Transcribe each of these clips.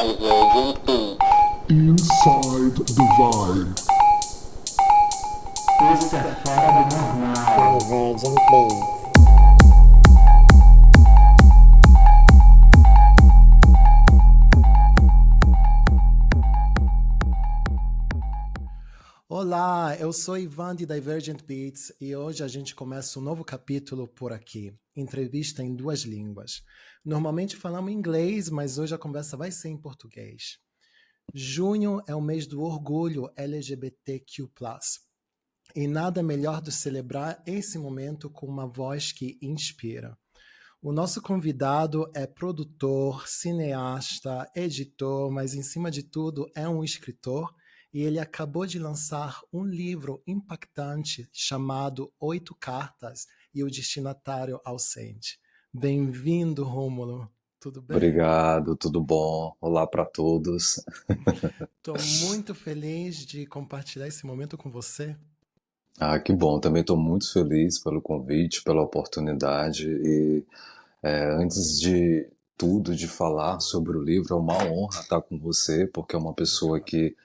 Divergent Beats. Inside the Vibe. Isso é fora do normal. Divergent Beats. Olá, eu sou Ivan de Divergent Beats e hoje a gente começa um novo capítulo por aqui, entrevista em duas línguas. Normalmente falamos inglês, mas hoje a conversa vai ser em português. Junho é o mês do orgulho LGBTQ+, e nada melhor do que celebrar esse momento com uma voz que inspira. O nosso convidado é produtor, cineasta, editor, mas em cima de tudo é um escritor, e ele acabou de lançar um livro impactante chamado 8 Cartas e o Destinatário Ausente. Bem-vindo, Rômulo. Tudo bem? Obrigado, tudo bom? Olá para todos. Estou muito feliz de compartilhar esse momento com você. Que bom, também estou muito feliz pelo convite, pela oportunidade e antes de tudo, de falar sobre o livro, é uma honra estar com você, porque é uma pessoa que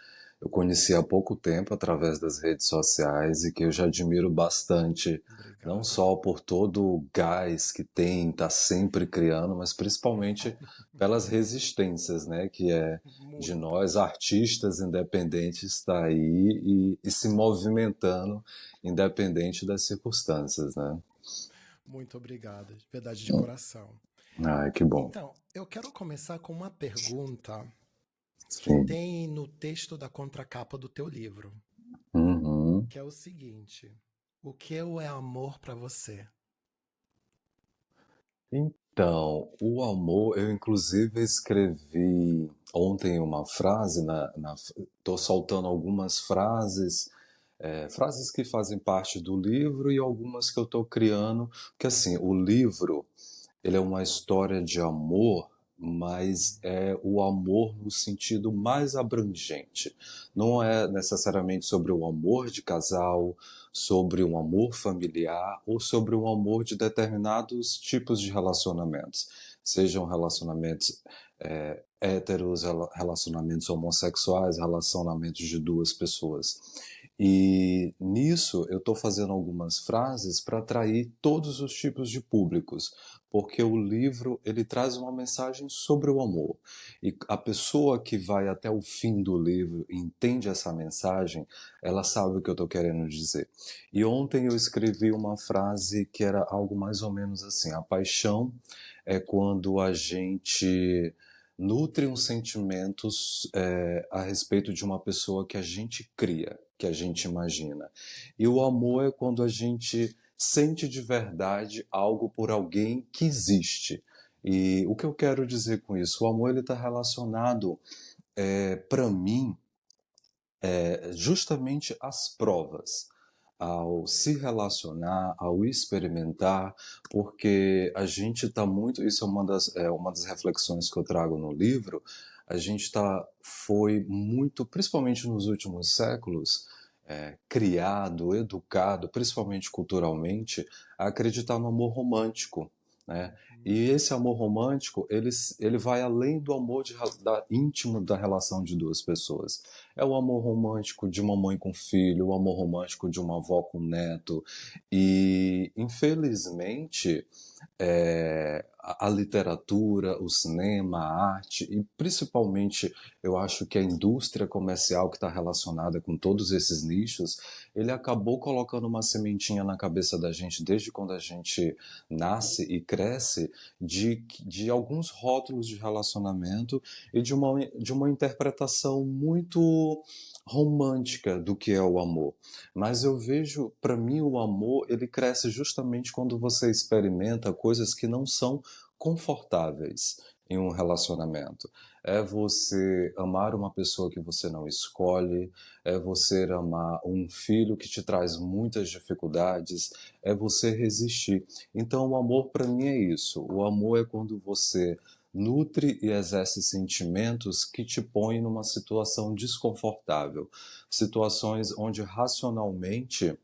eu conheci há pouco tempo através das redes sociais e que eu já admiro bastante, não Obrigado. só por todo o gás que tem, tá sempre criando, mas principalmente pelas resistências, né, que é de Muito. nós, artistas independentes, estar aí e se movimentando independente das circunstâncias, né? Muito obrigado, de verdade, de coração. Que bom. Então, eu quero começar com uma pergunta que Sim. tem no texto da contracapa do teu livro, Uhum. que é o seguinte: o que é amor para você? Então, o amor, eu inclusive escrevi ontem uma frase, tô soltando algumas frases, frases que fazem parte do livro e algumas que eu tô criando, porque assim, o livro, ele é uma história de amor, mas é o amor no sentido mais abrangente. Não é necessariamente sobre o amor de casal, sobre um amor familiar ou sobre um amor de determinados tipos de relacionamentos, sejam relacionamentos héteros, relacionamentos homossexuais, relacionamentos de duas pessoas. E nisso eu estou fazendo algumas frases para atrair todos os tipos de públicos, porque o livro ele traz uma mensagem sobre o amor. E a pessoa que vai até o fim do livro e entende essa mensagem, ela sabe o que eu estou querendo dizer. E ontem eu escrevi uma frase que era algo mais ou menos assim: a paixão é quando a gente nutre uns sentimentos a respeito de uma pessoa que a gente cria, que a gente imagina. E o amor é quando a gente sente de verdade algo por alguém que existe. E o que eu quero dizer com isso? O amor ele está relacionado, para mim, justamente às provas, ao se relacionar, ao experimentar, porque a gente está muito. Isso uma das reflexões que eu trago no livro. A gente foi muito, principalmente nos últimos séculos, criado, educado, principalmente culturalmente, a acreditar no amor romântico, né? E esse amor romântico, ele vai além do amor íntimo da relação de duas pessoas. É o amor romântico de uma mãe com filho, o amor romântico de uma avó com neto. E, infelizmente, a literatura, o cinema, a arte e principalmente eu acho que a indústria comercial que está relacionada com todos esses nichos, ele acabou colocando uma sementinha na cabeça da gente desde quando a gente nasce e cresce de alguns rótulos de relacionamento e de uma interpretação muito romântica do que é o amor. Mas eu vejo, para mim, o amor, ele cresce justamente quando você experimenta coisas que não são confortáveis em um relacionamento. É você amar uma pessoa que você não escolhe, é você amar um filho que te traz muitas dificuldades, é você resistir. Então, o amor para mim é isso. O amor é quando você nutre e exerce sentimentos que te põem numa situação desconfortável, situações onde racionalmente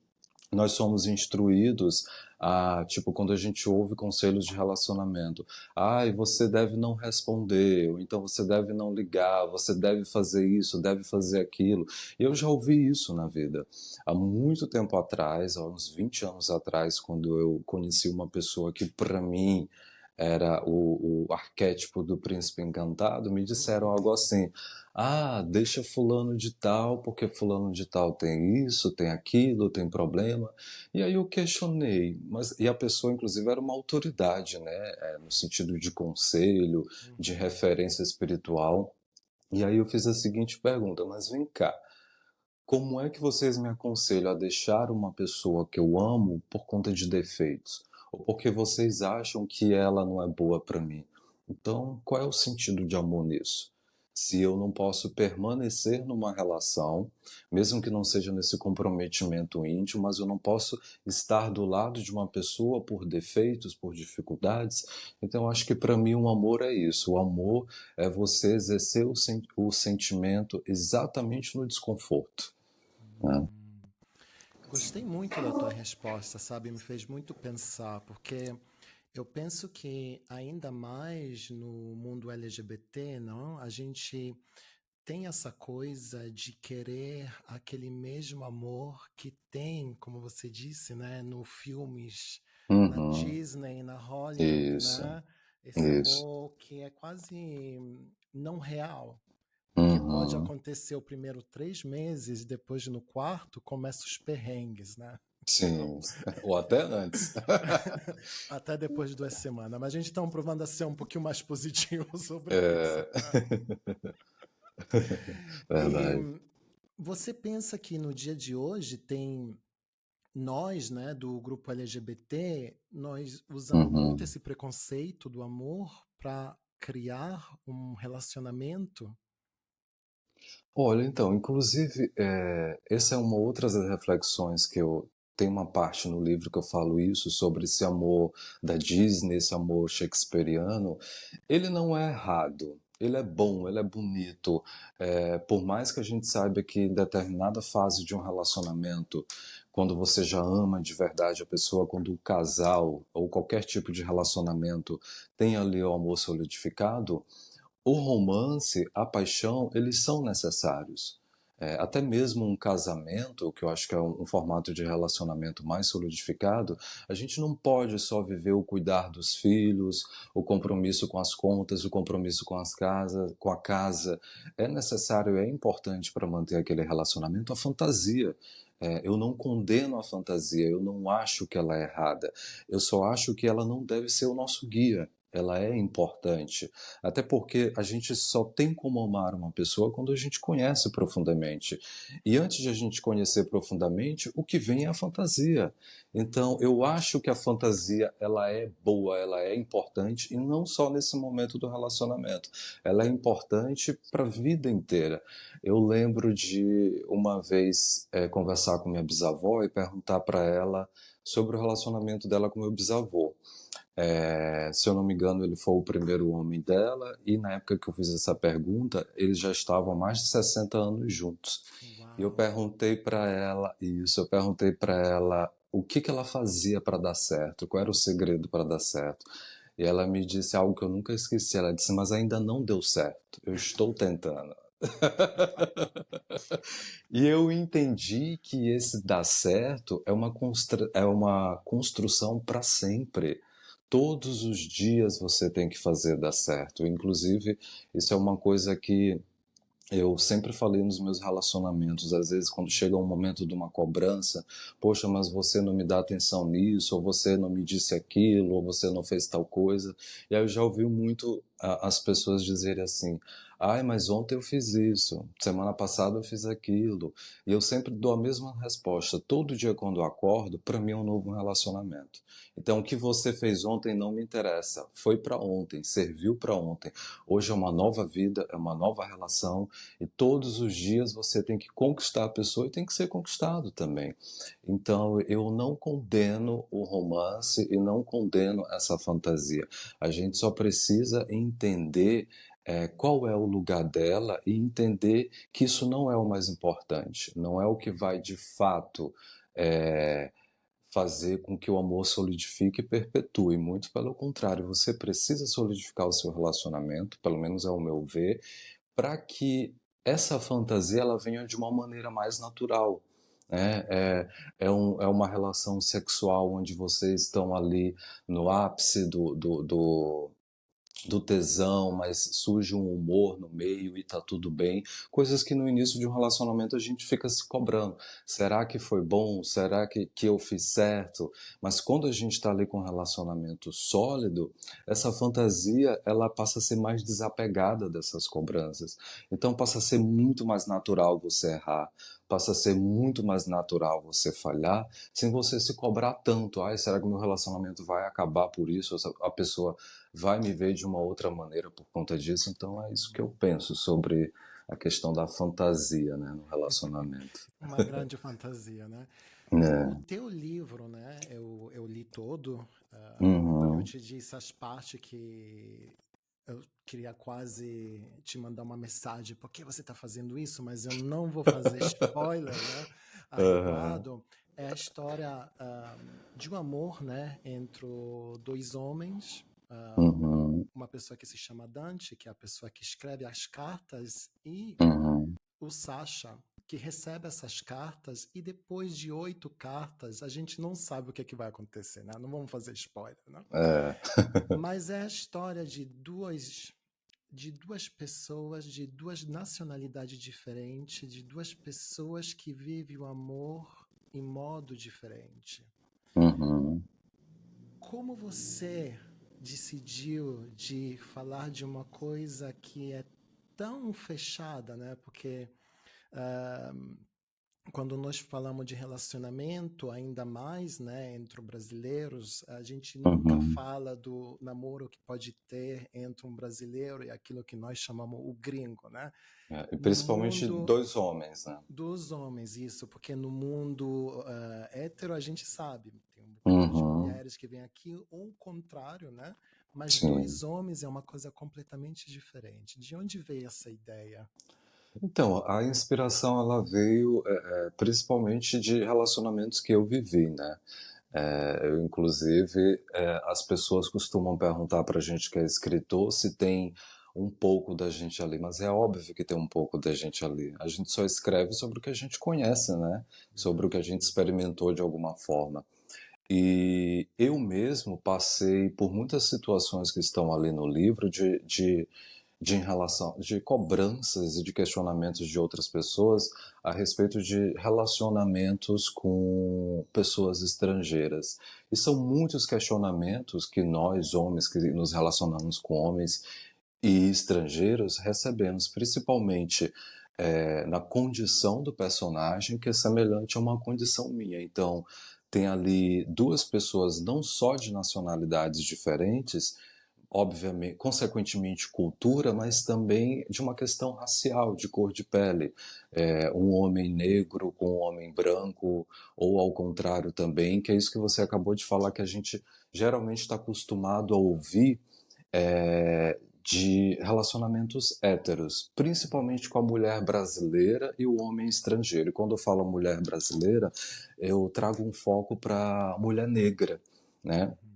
nós somos instruídos a, tipo, quando a gente ouve conselhos de relacionamento, ai, você deve não responder, ou então você deve não ligar, você deve fazer isso, deve fazer aquilo. Eu já ouvi isso na vida. Há muito tempo atrás, há uns 20 anos atrás, quando eu conheci uma pessoa que, para mim, era o arquétipo do príncipe encantado, me disseram algo assim: ah, deixa fulano de tal, porque fulano de tal tem isso, tem aquilo, tem problema. E aí eu questionei, mas e a pessoa inclusive era uma autoridade, né, no sentido de conselho, de Uhum. referência espiritual. E aí eu fiz a seguinte pergunta: mas vem cá, como é que vocês me aconselham a deixar uma pessoa que eu amo por conta de defeitos? Ou porque vocês acham que ela não é boa para mim? Então, qual é o sentido de amor nisso? Se eu não posso permanecer numa relação, mesmo que não seja nesse comprometimento íntimo, mas eu não posso estar do lado de uma pessoa por defeitos, por dificuldades. Então, eu acho que para mim o amor é isso. O amor é você exercer o sentimento exatamente no desconforto, né? Hum. Gostei muito da tua resposta, sabe? Me fez muito pensar, porque eu penso que ainda mais no mundo LGBT, não? A gente tem essa coisa de querer aquele mesmo amor que tem, como você disse, né, no filmes, na Uhum. Disney, na Hollywood, Isso, né? Esse isso. amor que é quase não real. Porque pode Uhum. acontecer o primeiro 3 meses, depois no quarto começa os perrengues, né? Sim, Então, ou até antes. até depois de 2 semanas. Mas a gente está provando a ser um pouquinho mais positivo sobre isso, É, né? E verdade. você pensa que no dia de hoje tem nós, né, do grupo LGBT, nós usamos muito Uhum. esse preconceito do amor para criar um relacionamento? Olha, então, inclusive, essa é uma outra das reflexões que eu tenho uma parte no livro que eu falo isso sobre esse amor da Disney, esse amor shakespeariano. Ele não é errado, ele é bom, ele é bonito. Por mais que a gente saiba que em determinada fase de um relacionamento, quando você já ama de verdade a pessoa, quando o casal ou qualquer tipo de relacionamento tem ali o amor solidificado, o romance, a paixão, eles são necessários. Até mesmo um casamento, que eu acho que é um formato de relacionamento mais solidificado, a gente não pode só viver o cuidar dos filhos, o compromisso com as contas, o compromisso com a casa. É necessário, é importante para manter aquele relacionamento a fantasia. Eu não condeno a fantasia, eu não acho que ela é errada. Eu só acho que ela não deve ser o nosso guia. Ela é importante. Até porque a gente só tem como amar uma pessoa quando a gente conhece profundamente. E antes de a gente conhecer profundamente, o que vem é a fantasia. Então, eu acho que a fantasia ela é boa, ela é importante e não só nesse momento do relacionamento. Ela é importante para a vida inteira. Eu lembro de uma vez conversar com minha bisavó e perguntar para ela sobre o relacionamento dela com meu bisavô. Se eu não me engano, ele foi o primeiro homem dela, e na época que eu fiz essa pergunta, eles já estavam há mais de 60 anos juntos. E eu Uau! perguntei para ela isso, eu perguntei para ela o que que ela fazia para dar certo, qual era o segredo para dar certo. E ela me disse algo que eu nunca esqueci. Ela disse: mas ainda não deu certo, eu estou tentando. E eu entendi que esse dar certo é uma construção para sempre. Todos os dias você tem que fazer dar certo. Inclusive, isso é uma coisa que eu sempre falei nos meus relacionamentos. Às vezes, quando chega um momento de uma cobrança, poxa, mas você não me dá atenção nisso, ou você não me disse aquilo, ou você não fez tal coisa. E aí eu já ouvi muito as pessoas dizerem assim: ai, mas ontem eu fiz isso, semana passada eu fiz aquilo. E eu sempre dou a mesma resposta. Todo dia quando eu acordo, para mim é um novo relacionamento. Então, o que você fez ontem não me interessa. Foi para ontem, serviu para ontem. Hoje é uma nova vida, é uma nova relação, e todos os dias você tem que conquistar a pessoa e tem que ser conquistado também. Então, eu não condeno o romance e não condeno essa fantasia. A gente só precisa entender qual é o lugar dela e entender que isso não é o mais importante, não é o que vai de fato fazer com que o amor solidifique e perpetue. Muito pelo contrário, você precisa solidificar o seu relacionamento, pelo menos é o meu ver, para que essa fantasia ela venha de uma maneira mais natural. Né? É uma relação sexual onde vocês estão ali no ápice do tesão, mas surge um humor no meio e tá tudo bem. Coisas que no início de um relacionamento a gente fica se cobrando. Será que foi bom? Será que eu fiz certo? Mas quando a gente está ali com um relacionamento sólido, essa fantasia ela passa a ser mais desapegada dessas cobranças. Então passa a ser muito mais natural você errar. Passa a ser muito mais natural você falhar sem você se cobrar tanto. Ai, será que o meu relacionamento vai acabar por isso? A pessoa vai me ver de uma outra maneira por conta disso. Então é isso que eu penso sobre a questão da fantasia, né, no relacionamento. Uma grande fantasia, né? O É. teu livro, né? Eu li todo. Eu Uhum. te disse as partes que eu queria quase te mandar uma mensagem, por que você está fazendo isso? Mas eu não vou fazer spoiler, né? Aham. Adequado. É a história de um amor, né? Entre dois homens. Uhum. Uma pessoa que se chama Dante, que é a pessoa que escreve as cartas, e Uhum. o Sasha, que recebe essas cartas, e depois de 8 cartas, a gente não sabe o que é que vai acontecer, né? Não vamos fazer spoiler, né? É. Mas é a história de duas pessoas, de duas nacionalidades diferentes, de duas pessoas que vivem o amor em modo diferente. Uhum. Como você decidiu de falar de uma coisa que é tão fechada, né? Porque ah, quando nós falamos de relacionamento, ainda mais, né, entre brasileiros, a gente nunca Uhum. fala do namoro que pode ter entre um brasileiro e aquilo que nós chamamos o gringo, né? É, e No principalmente mundo dois homens, né? dos homens, isso, porque no mundo hétero a gente sabe, tem um bocado de Uhum. mulheres que vêm aqui, ou o contrário, né? Mas Sim. dois homens é uma coisa completamente diferente. De onde veio essa ideia? Então, a inspiração ela veio principalmente de relacionamentos que eu vivi, né? Eu, inclusive, as pessoas costumam perguntar para a gente que é escritor se tem um pouco da gente ali, mas é óbvio que tem um pouco da gente ali. A gente só escreve sobre o que a gente conhece, né? Sobre o que Verdade. a gente experimentou de alguma forma. E eu mesmo passei por muitas situações que estão ali no livro de em relação de cobranças e de questionamentos de outras pessoas a respeito de relacionamentos com pessoas estrangeiras. E são muitos questionamentos que nós, homens, que nos relacionamos com homens e estrangeiros, recebemos, principalmente na condição do personagem, que é semelhante a uma condição minha. Então, tem ali duas pessoas, não só de nacionalidades diferentes, obviamente, consequentemente cultura, mas também de uma questão racial, de cor de pele. Um homem negro com um homem branco, ou ao contrário também, que é isso que você acabou de falar, que a gente geralmente está acostumado a ouvir de relacionamentos héteros, principalmente com a mulher brasileira e o homem estrangeiro. E quando eu falo mulher brasileira, eu trago um foco para a mulher negra, né? Uhum.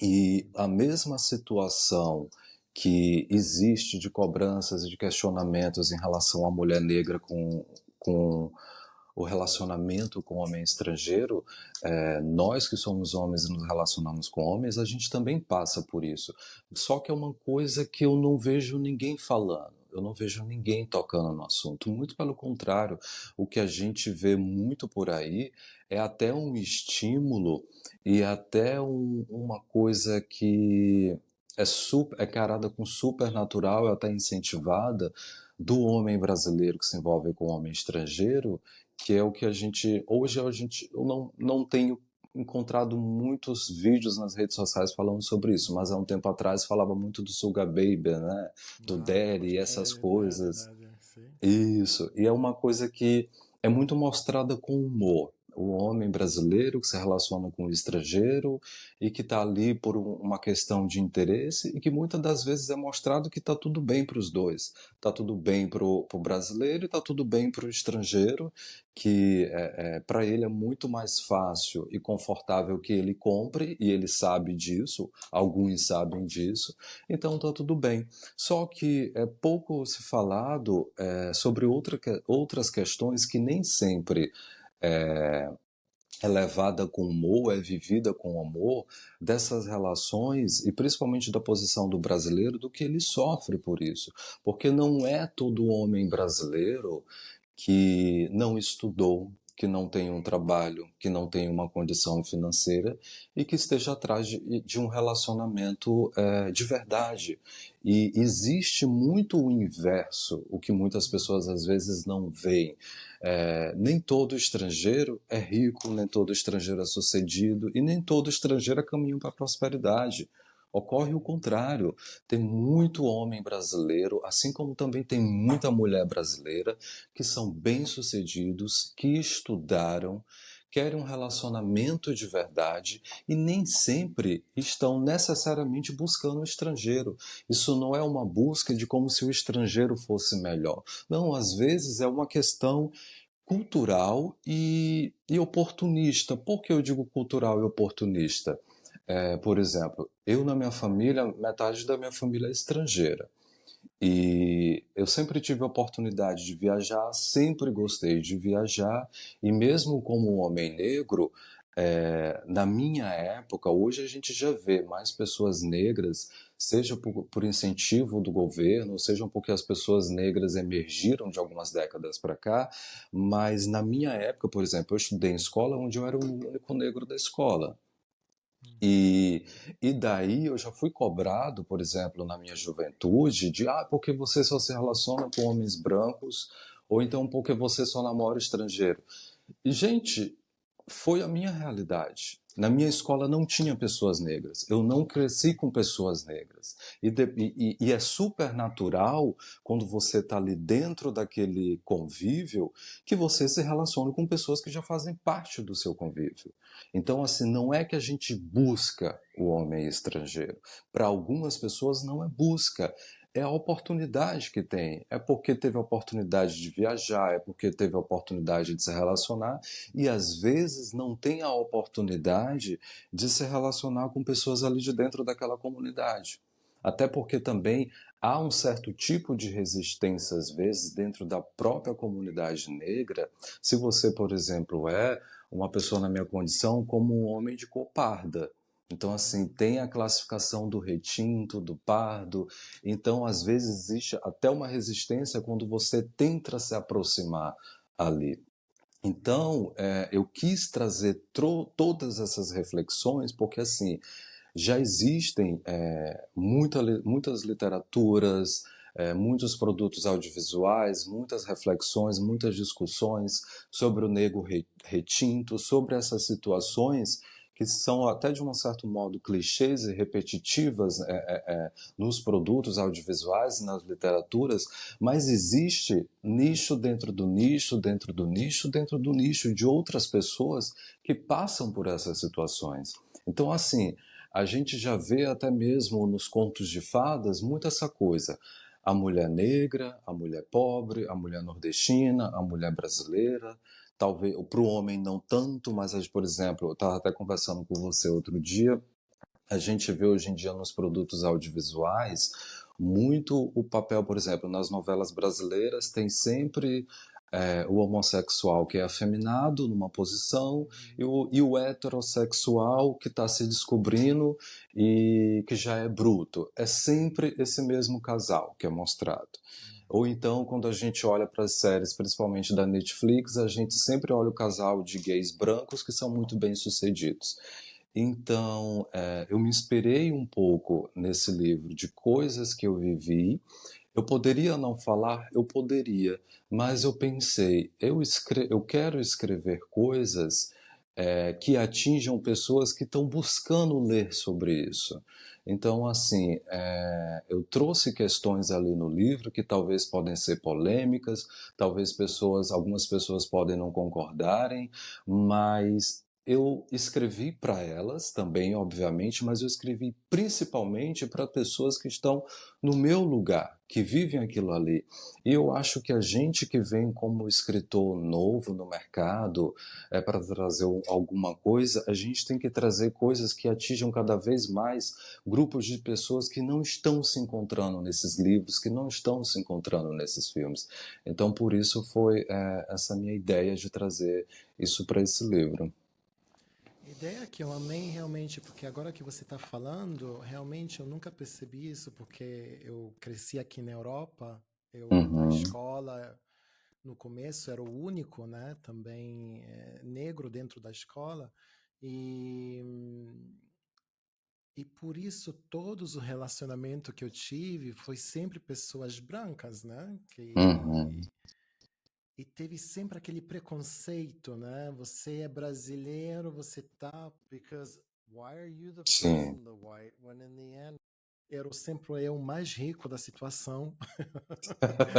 E a mesma situação que existe de cobranças e de questionamentos em relação à mulher negra com o relacionamento com o homem estrangeiro, nós que somos homens e nos relacionamos com homens, a gente também passa por isso. Só que é uma coisa que eu não vejo ninguém falando. Eu não vejo ninguém tocando no assunto. Muito pelo contrário, o que a gente vê muito por aí é até um estímulo e até uma coisa que é carada com supernatural, é até incentivada do homem brasileiro que se envolve com o homem estrangeiro, que é o que a gente hoje eu não tenho encontrado muitos vídeos nas redes sociais falando sobre isso, mas há um tempo atrás falava muito do Sugar Baby, né, do Ah, Daddy, essas gostei, é coisas. verdade, sim. Isso, e é uma coisa que é muito mostrada com humor. o homem brasileiro que se relaciona com o estrangeiro e que está ali por uma questão de interesse e que muitas das vezes é mostrado que está tudo bem para os dois. Está tudo bem para o brasileiro e está tudo bem para o estrangeiro, que para ele é muito mais fácil e confortável que ele compre, e ele sabe disso, alguns sabem disso, então está tudo bem. Só que é pouco se falado sobre outras questões que nem sempre é levada com humor, é vivida com amor, dessas relações e principalmente da posição do brasileiro, do que ele sofre por isso. Porque não é todo homem brasileiro que não estudou, que não tem um trabalho, que não tem uma condição financeira e que esteja atrás de um relacionamento de verdade. E existe muito o inverso, o que muitas pessoas às vezes não veem. Nem todo estrangeiro é rico, nem todo estrangeiro é sucedido e nem todo estrangeiro é caminho para a prosperidade. Ocorre o contrário. Tem muito homem brasileiro, assim como também tem muita mulher brasileira, que são bem-sucedidos, que estudaram, querem um relacionamento de verdade e nem sempre estão necessariamente buscando o estrangeiro. Isso não é uma busca de como se o estrangeiro fosse melhor. Não, às vezes é uma questão cultural e oportunista. Por que eu digo cultural e oportunista? Por exemplo, eu na minha família, metade da minha família é estrangeira. E eu sempre tive a oportunidade de viajar, sempre gostei de viajar, e mesmo como um homem negro, na minha época, hoje a gente já vê mais pessoas negras, seja por incentivo do governo, seja porque as pessoas negras emergiram de algumas décadas para cá, mas na minha época, por exemplo, eu estudei em escola onde eu era o único negro da escola. E, e daí eu já fui cobrado, por exemplo, na minha juventude, de porque você só se relaciona com homens brancos, ou então porque você só namora estrangeiro. E, gente, foi a minha realidade. Na minha escola não tinha pessoas negras. Eu não cresci com pessoas negras. E é super natural, quando você está ali dentro daquele convívio, que você se relacione com pessoas que já fazem parte do seu convívio. Então, assim, não é que a gente busca o homem estrangeiro. Para algumas pessoas não é busca, é a oportunidade que tem. É porque teve a oportunidade de viajar, é porque teve a oportunidade de se relacionar e às vezes não tem a oportunidade de se relacionar com pessoas ali de dentro daquela comunidade. Até porque também há um certo tipo de resistência, às vezes, dentro da própria comunidade negra. Se você, por exemplo, é uma pessoa na minha condição como um homem de cor parda. Então, assim, tem a classificação do retinto, do pardo. Então, às vezes, existe até uma resistência quando você tenta se aproximar ali. Então, eu quis trazer todas essas reflexões, porque, assim, já existem muitas literaturas, muitos produtos audiovisuais, muitas reflexões, muitas discussões sobre o negro retinto, sobre essas situações que são até de um certo modo clichês e repetitivas nos produtos audiovisuais e nas literaturas, mas existe nicho dentro do nicho, dentro do nicho, dentro do nicho de outras pessoas que passam por essas situações. Então, assim, a gente já vê até mesmo nos contos de fadas muito essa coisa. A mulher negra, a mulher pobre, a mulher nordestina, a mulher brasileira. Talvez para o homem não tanto, mas, por exemplo, eu estava até conversando com você outro dia, a gente vê hoje em dia nos produtos audiovisuais muito o papel, por exemplo, nas novelas brasileiras tem sempre o homossexual que é afeminado numa posição e o heterossexual que está se descobrindo e que já é bruto. É sempre esse mesmo casal que é mostrado. Ou então, quando a gente olha para as séries, principalmente da Netflix, a gente sempre olha o casal de gays brancos que são muito bem-sucedidos. Então, eu me inspirei um pouco nesse livro de coisas que eu vivi. Eu poderia não falar? Eu poderia, mas eu pensei, eu quero escrever coisas que atinjam pessoas que estão buscando ler sobre isso. Então, assim, eu trouxe questões ali no livro que talvez podem ser polêmicas, talvez algumas pessoas podem não concordarem, mas eu escrevi para elas também, obviamente, mas eu escrevi principalmente para pessoas que estão no meu lugar, que vivem aquilo ali. E eu acho que a gente que vem como escritor novo no mercado, para trazer alguma coisa, a gente tem que trazer coisas que atinjam cada vez mais grupos de pessoas que não estão se encontrando nesses livros, que não estão se encontrando nesses filmes. Então, por isso foi essa minha ideia de trazer isso para esse livro. Ideia que eu amei realmente, porque agora que você está falando, realmente eu nunca percebi isso, porque eu cresci aqui na Europa, eu na Uhum, escola, no começo era o único, né, também negro dentro da escola, e, e por isso todos o relacionamento que eu tive foi sempre pessoas brancas, né, uhum, e teve sempre aquele preconceito, né? Você é brasileiro, você tá, because why are you the sim, person, the white, when in the end era sempre eu mais rico da situação.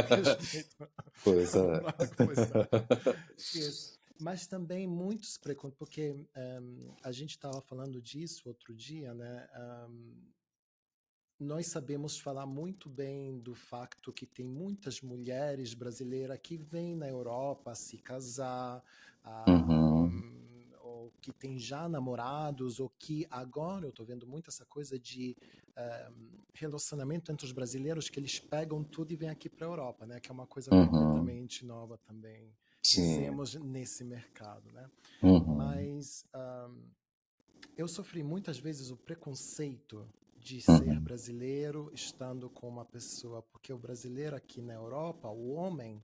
Respeito pois ao é. branco, pois é. Isso. Mas também muitos preconceitos, porque a gente estava falando disso outro dia, né? Nós sabemos falar muito bem do facto que tem muitas mulheres brasileiras que vêm na Europa se casar, Uhum, ou que têm já namorados, ou que agora eu estou vendo muito essa coisa de relacionamento entre os brasileiros que eles pegam tudo e vêm aqui para a Europa, né? Que é uma coisa uhum, completamente nova também, sim, dizemos, nesse mercado, né? uhum, Mas eu sofri muitas vezes o preconceito de ser uhum, brasileiro estando com uma pessoa, porque o brasileiro aqui na Europa, o homem,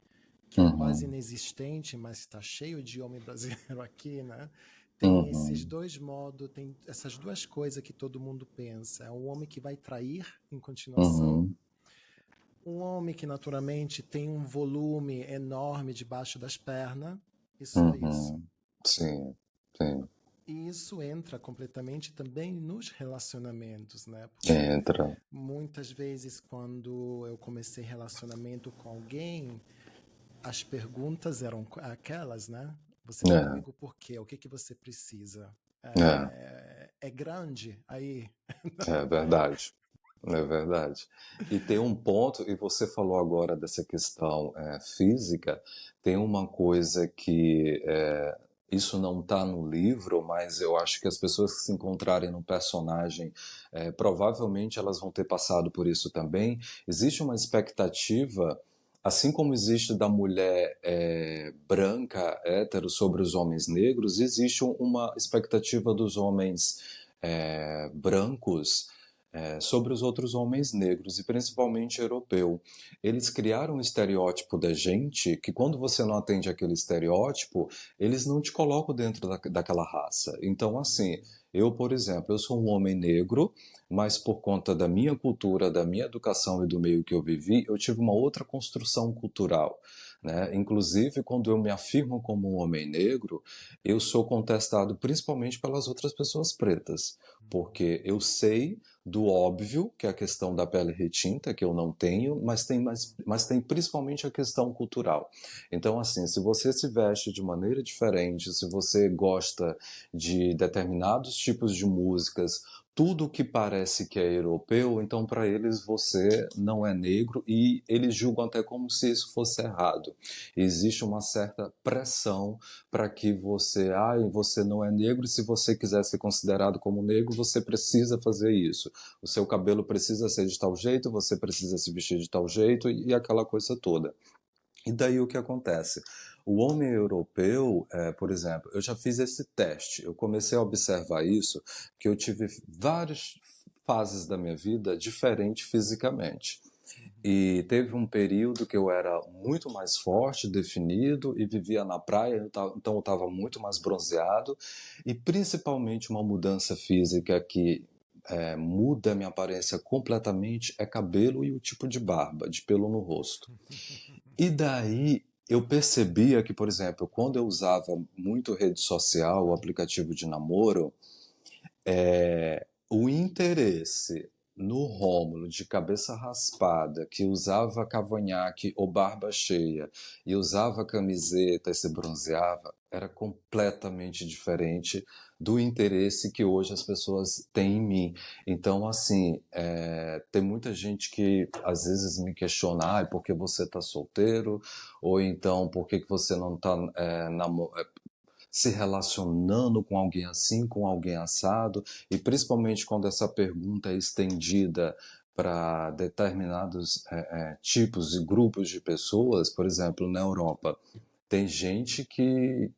que é quase uhum, inexistente, mas está cheio de homem brasileiro aqui, né? Tem esses uhum, dois modos, tem essas duas coisas que todo mundo pensa. É um homem que vai trair em continuação, uhum, um homem que naturalmente tem um volume enorme debaixo das pernas, e só isso. uhum, sim, sim, E isso entra completamente também nos relacionamentos, né? Porque entra, muitas vezes, quando eu comecei relacionamento com alguém, as perguntas eram aquelas, né? Você tá é, comigo por quê? O que que você precisa? é, É grande aí? é verdade. É verdade. E tem um ponto, e você falou agora dessa questão física, tem uma coisa que isso não está no livro, mas eu acho que as pessoas que se encontrarem no personagem, provavelmente elas vão ter passado por isso também. Existe uma expectativa, assim como existe da mulher branca, hétero, sobre os homens negros, existe uma expectativa dos homens brancos sobre os outros homens negros, e principalmente europeu. Eles criaram um estereótipo da gente que, quando você não atende aquele estereótipo, eles não te colocam dentro daquela raça. Então, assim, eu, por exemplo, eu sou um homem negro, mas por conta da minha cultura, da minha educação e do meio que eu vivi, eu tive uma outra construção cultural. Né? Inclusive, quando eu me afirmo como um homem negro, eu sou contestado principalmente pelas outras pessoas pretas, porque eu sei do óbvio, que é a questão da pele retinta, que eu não tenho, mas tem principalmente a questão cultural. Então, assim, se você se veste de maneira diferente, se você gosta de determinados tipos de músicas, tudo que parece que é europeu, então para eles você não é negro, e eles julgam até como se isso fosse errado. Existe uma certa pressão para que você não é negro, e se você quiser ser considerado como negro, você precisa fazer isso. O seu cabelo precisa ser de tal jeito, você precisa se vestir de tal jeito, e aquela coisa toda. E daí o que acontece? O homem europeu, por exemplo, eu já fiz esse teste, eu comecei a observar isso, que eu tive várias fases da minha vida diferentes fisicamente. E teve um período que eu era muito mais forte, definido, e vivia na praia, então eu estava muito mais bronzeado, e principalmente uma mudança física que muda a minha aparência completamente é cabelo e o tipo de barba, de pelo no rosto. E daí eu percebia que, por exemplo, quando eu usava muito rede social, o aplicativo de namoro, o interesse no Rômulo de cabeça raspada, que usava cavanhaque ou barba cheia e usava camiseta e se bronzeava, era completamente diferente do interesse que hoje as pessoas têm em mim. Então, assim, tem muita gente que às vezes me questiona, por que você está solteiro? Ou então, por que que você não está se relacionando com alguém assim, com alguém assado, e principalmente quando essa pergunta é estendida para determinados tipos e grupos de pessoas, por exemplo, na Europa, tem gente que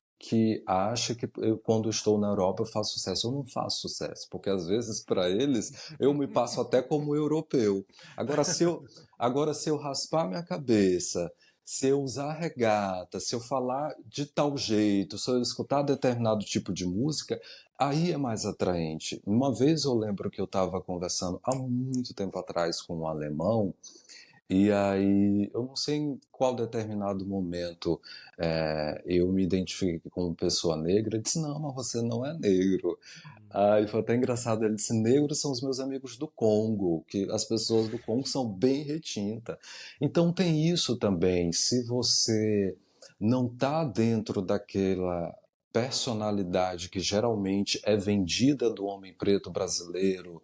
acha que eu, quando estou na Europa eu faço sucesso. Eu não faço sucesso, porque às vezes para eles eu me passo até como europeu. Agora se eu raspar minha cabeça, se eu usar regata, se eu falar de tal jeito, se eu escutar determinado tipo de música, aí é mais atraente. Uma vez eu lembro que eu estava conversando há muito tempo atrás com um alemão, e aí, eu não sei em qual determinado momento eu me identifiquei como pessoa negra. Ele disse: Não, mas você não é negro. Aí foi até engraçado. Ele disse: Negros são os meus amigos do Congo, que as pessoas do Congo são bem retintas. Então, tem isso também. Se você não está dentro daquela personalidade que geralmente é vendida do homem preto brasileiro,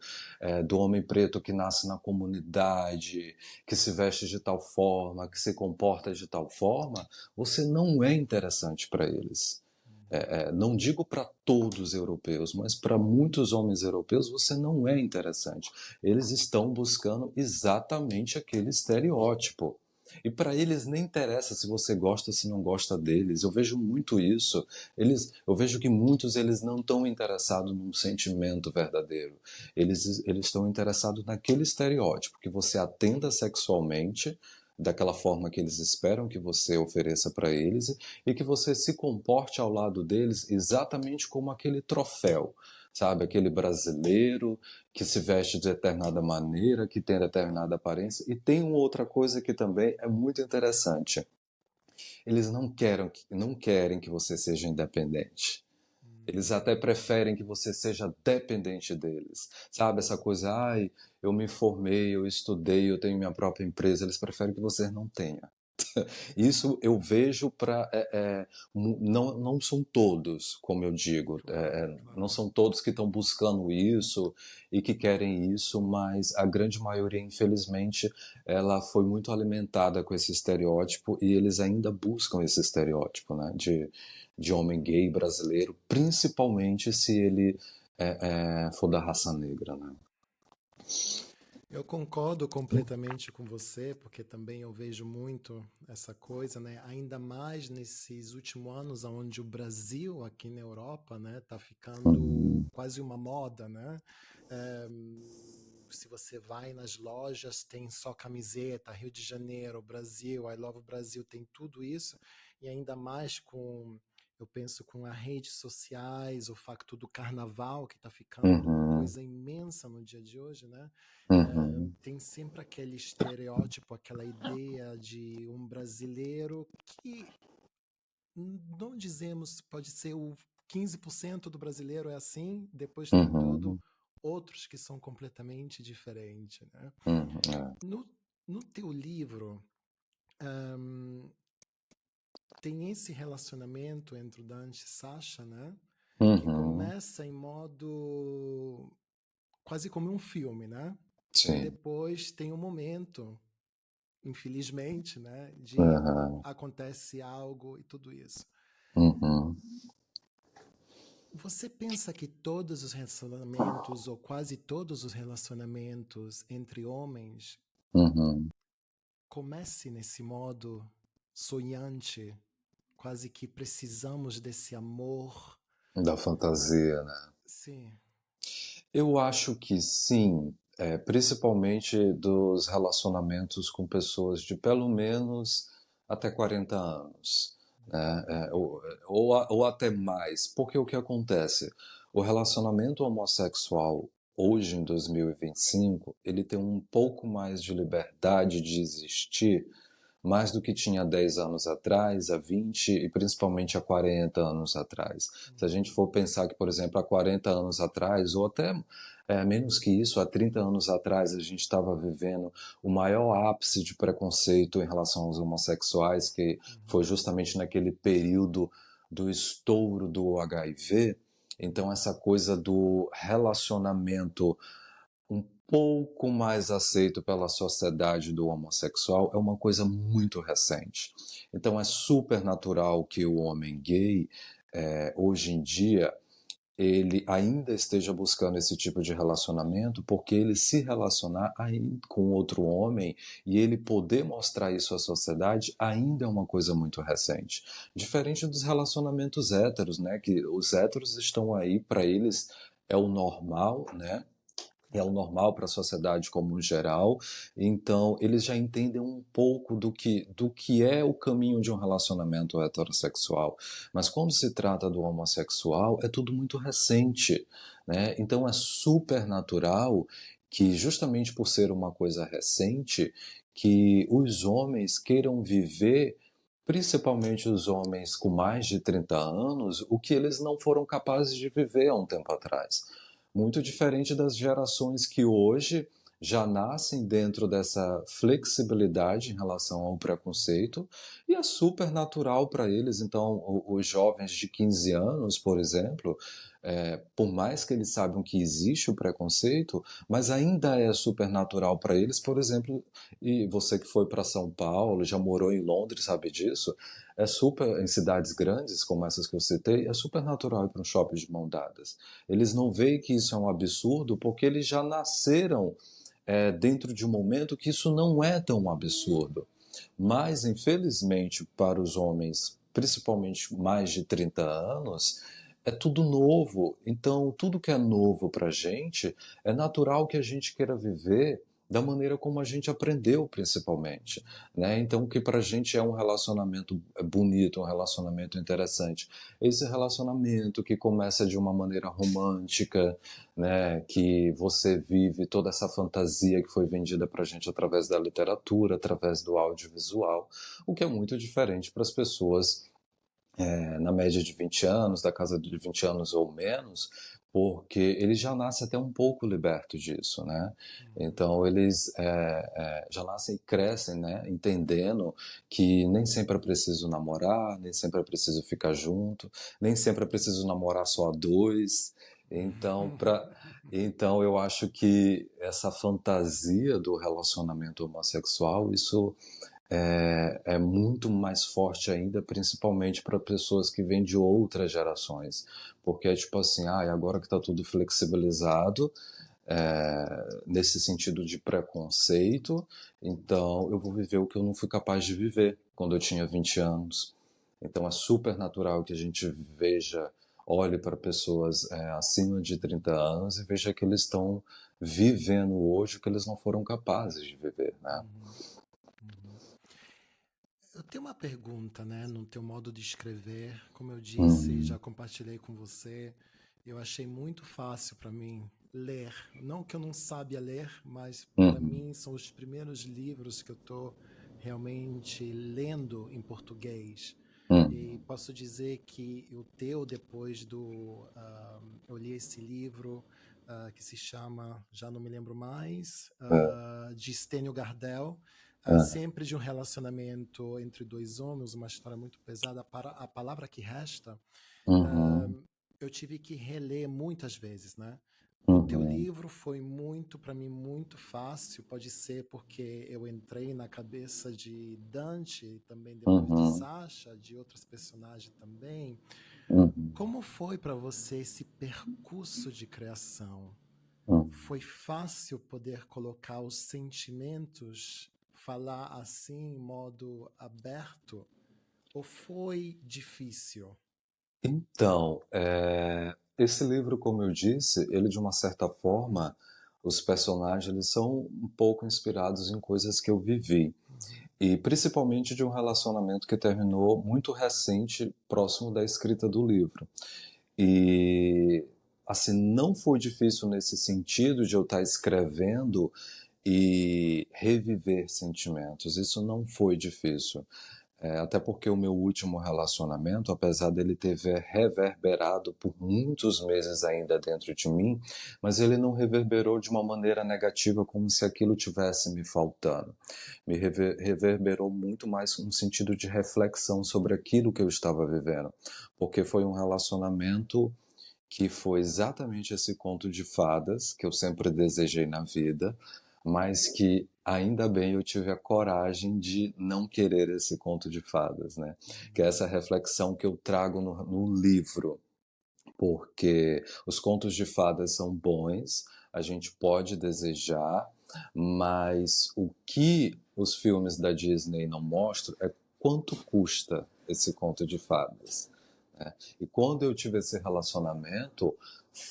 do homem preto que nasce na comunidade, que se veste de tal forma, que se comporta de tal forma, você não é interessante para eles. Não digo para todos os europeus, mas para muitos homens europeus você não é interessante. Eles estão buscando exatamente aquele estereótipo. E para eles nem interessa se você gosta ou se não gosta deles. Eu vejo muito isso. Eu vejo que muitos eles não estão interessados num sentimento verdadeiro. Eles estão interessados naquele estereótipo que você atenda sexualmente daquela forma que eles esperam que você ofereça para eles e que você se comporte ao lado deles exatamente como aquele troféu, sabe? Aquele brasileiro que se veste de determinada maneira, que tem determinada aparência. E tem uma outra coisa que também é muito interessante. Eles não querem que você seja independente. Eles até preferem que você seja dependente deles. Sabe, essa coisa, eu me formei, eu estudei, eu tenho minha própria empresa. Eles preferem que você não tenha. Isso eu vejo não são todos, como eu digo, não são todos que estão buscando isso e que querem isso, mas a grande maioria, infelizmente, ela foi muito alimentada com esse estereótipo e eles ainda buscam esse estereótipo, né, de homem gay brasileiro, principalmente se ele for da raça negra, né? Eu concordo completamente com você, porque também eu vejo muito essa coisa, né? Ainda mais nesses últimos anos, onde o Brasil aqui na Europa, né, tá ficando Uhum, quase uma moda, né? Eh, Se você vai nas lojas, tem só camiseta, Rio de Janeiro, Brasil, I Love Brasil, tem tudo isso, e ainda mais com, eu penso, com as redes sociais, o facto do carnaval, que está ficando uma uhum, coisa imensa no dia de hoje, né? uhum, Tem sempre aquele estereótipo, aquela ideia de um brasileiro que não dizemos, pode ser o 15% do brasileiro é assim, depois tem todo uhum, outros que são completamente diferentes, né? é. No, no teu livro, hum, tem esse relacionamento entre o Dante e Sasha, né? Que Uhum, começa em modo quase como um filme, né? E sim. depois tem um momento, infelizmente, né, de Aham, acontece algo e tudo isso. uhum, Você pensa que todos os relacionamentos, ou quase todos os relacionamentos entre homens, uhum. comece nesse modo sonhante, quase que precisamos desse amor? Da fantasia, né? Sim. Eu acho que sim, principalmente dos relacionamentos com pessoas de pelo menos até 40 anos, né? Ou até mais. Porque o que acontece? O relacionamento homossexual, hoje em 2025, ele tem um pouco mais de liberdade de existir, mais do que tinha 10 anos atrás, há 20 e principalmente há 40 anos atrás. Se a gente for pensar que, por exemplo, há 40 anos atrás, ou até menos que isso, há 30 anos atrás, a gente estava vivendo o maior ápice de preconceito em relação aos homossexuais, que foi justamente naquele período do estouro do HIV. Então, essa coisa do relacionamento um pouco mais aceito pela sociedade do homossexual é uma coisa muito recente. Então, é super natural que o homem gay, hoje em dia, ele ainda esteja buscando esse tipo de relacionamento, porque ele se relacionar com outro homem e ele poder mostrar isso à sociedade ainda é uma coisa muito recente. Diferente dos relacionamentos héteros, né? Que os héteros estão aí, para eles é o normal, né? É o normal para a sociedade como um geral, então eles já entendem um pouco do que é o caminho de um relacionamento heterossexual. Mas quando se trata do homossexual, é tudo muito recente, né? Então é super natural que, justamente por ser uma coisa recente, que os homens queiram viver, principalmente os homens com mais de 30 anos, o que eles não foram capazes de viver há um tempo atrás. Muito diferente das gerações que hoje já nascem dentro dessa flexibilidade em relação ao preconceito e é super natural para eles. Então, os jovens de 15 anos, por exemplo, por mais que eles saibam que existe o preconceito, mas ainda é super natural para eles, por exemplo, e você que foi para São Paulo, já morou em Londres, sabe disso, é super, em cidades grandes como essas que eu citei, é super natural ir para um shopping de mão dadas. Eles não veem que isso é um absurdo porque eles já nasceram dentro de um momento que isso não é tão absurdo. Mas, infelizmente, para os homens, principalmente mais de 30 anos, é tudo novo. Então, tudo que é novo para a gente, é natural que a gente queira viver da maneira como a gente aprendeu, principalmente, né? Então, o que para a gente é um relacionamento bonito, um relacionamento interessante, esse relacionamento que começa de uma maneira romântica, né? Que você vive toda essa fantasia que foi vendida para a gente através da literatura, através do audiovisual, o que é muito diferente para as pessoas na média de 20 anos, da casa de 20 anos ou menos, porque eles já nascem até um pouco libertos disso, né? Então eles já nascem e crescem, né? Entendendo que nem sempre é preciso namorar, nem sempre é preciso ficar junto, nem sempre é preciso namorar só a dois. Então eu acho que essa fantasia do relacionamento homossexual, isso é muito mais forte ainda, principalmente para pessoas que vêm de outras gerações. Porque é tipo assim, agora que está tudo flexibilizado, nesse sentido de preconceito, então eu vou viver o que eu não fui capaz de viver quando eu tinha 20 anos. Então é super natural que a gente olhe para pessoas acima de 30 anos e veja que eles estão vivendo hoje o que eles não foram capazes de viver, né? Eu tenho uma pergunta, né, no teu modo de escrever. Como eu disse, Uhum, já compartilhei com você, eu achei muito fácil para mim ler. Não que eu não sabia ler, mas para uhum, mim são os primeiros livros que eu estou realmente lendo em português. E uhum. posso dizer que o teu, depois do. Eu li esse livro que se chama, já não me lembro mais, É, de Stênio Gardel, é, sempre de um relacionamento entre dois homens, uma história muito pesada. A palavra que resta, ah, uhum, eu tive que reler muitas vezes, né? O teu uhum, livro foi muito, para mim, muito fácil. Pode ser porque eu entrei na cabeça de Dante, também depois de uhum, Sasha, de outros personagens também. uhum, Como foi para você esse percurso de criação? uhum. Foi fácil poder colocar os sentimentos, falar assim, em modo aberto? Ou foi difícil? Então, esse livro, como eu disse, ele de uma certa forma, os personagens eles são um pouco inspirados em coisas que eu vivi. Uhum, E principalmente de um relacionamento que terminou muito recente, próximo da escrita do livro. E assim, não foi difícil nesse sentido de eu estar escrevendo e reviver sentimentos. Isso não foi difícil. Até porque o meu último relacionamento, apesar dele ter reverberado por muitos meses ainda dentro de mim, mas ele não reverberou de uma maneira negativa, como se aquilo tivesse me faltando. Me reverberou muito mais no sentido de reflexão sobre aquilo que eu estava vivendo, porque foi um relacionamento que foi exatamente esse conto de fadas que eu sempre desejei na vida, mas que ainda bem eu tive a coragem de não querer esse conto de fadas, né? Que é essa reflexão que eu trago no livro, porque os contos de fadas são bons, a gente pode desejar, mas o que os filmes da Disney não mostram é quanto custa esse conto de fadas, né? E quando eu tive esse relacionamento,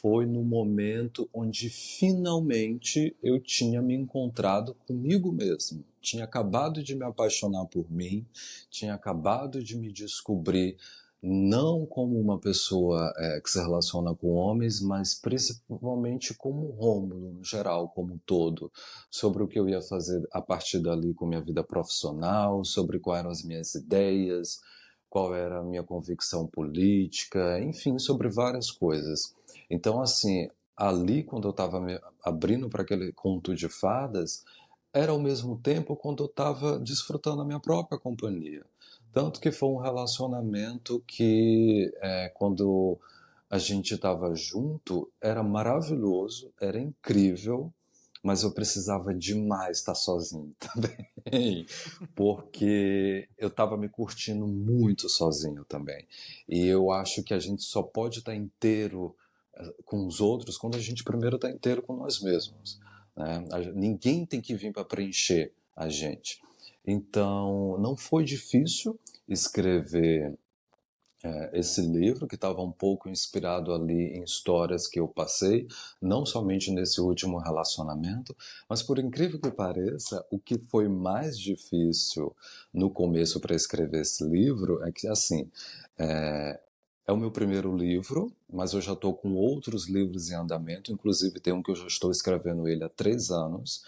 foi no momento onde finalmente eu tinha me encontrado comigo mesmo. Tinha acabado de me apaixonar por mim, tinha acabado de me descobrir não como uma pessoa que se relaciona com homens, mas principalmente como Rômulo, no geral, como um todo, sobre o que eu ia fazer a partir dali com minha vida profissional, sobre quais eram as minhas ideias, qual era a minha convicção política, enfim, sobre várias coisas. Então, assim, ali, quando eu estava me abrindo para aquele conto de fadas, era ao mesmo tempo quando eu estava desfrutando a minha própria companhia. Tanto que foi um relacionamento que, quando a gente estava junto, era maravilhoso, era incrível, mas eu precisava demais estar sozinho também, porque eu estava me curtindo muito sozinho também. E eu acho que a gente só pode estar inteiro com os outros quando a gente primeiro está inteiro com nós mesmos, né? Ninguém tem que vir para preencher a gente. Então, não foi difícil escrever esse livro, que estava um pouco inspirado ali em histórias que eu passei, não somente nesse último relacionamento, mas por incrível que pareça, o que foi mais difícil no começo para escrever esse livro é que, assim, é o meu primeiro livro, mas eu já estou com outros livros em andamento, inclusive tem um que eu já estou escrevendo ele há 3 anos,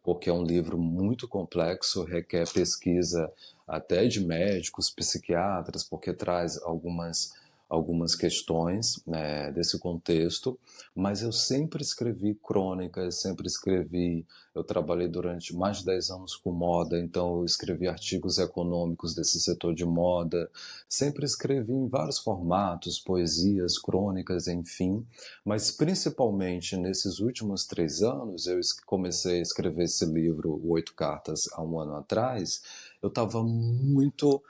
porque é um livro muito complexo, requer pesquisa até de médicos, psiquiatras, porque traz algumas questões, né, desse contexto, mas eu sempre escrevi crônicas, sempre escrevi, eu trabalhei durante mais de 10 anos com moda, então eu escrevi artigos econômicos desse setor de moda, sempre escrevi em vários formatos, poesias, crônicas, enfim, mas principalmente nesses últimos 3 anos, eu comecei a escrever esse livro, o 8 Cartas, há um ano atrás, eu estava muito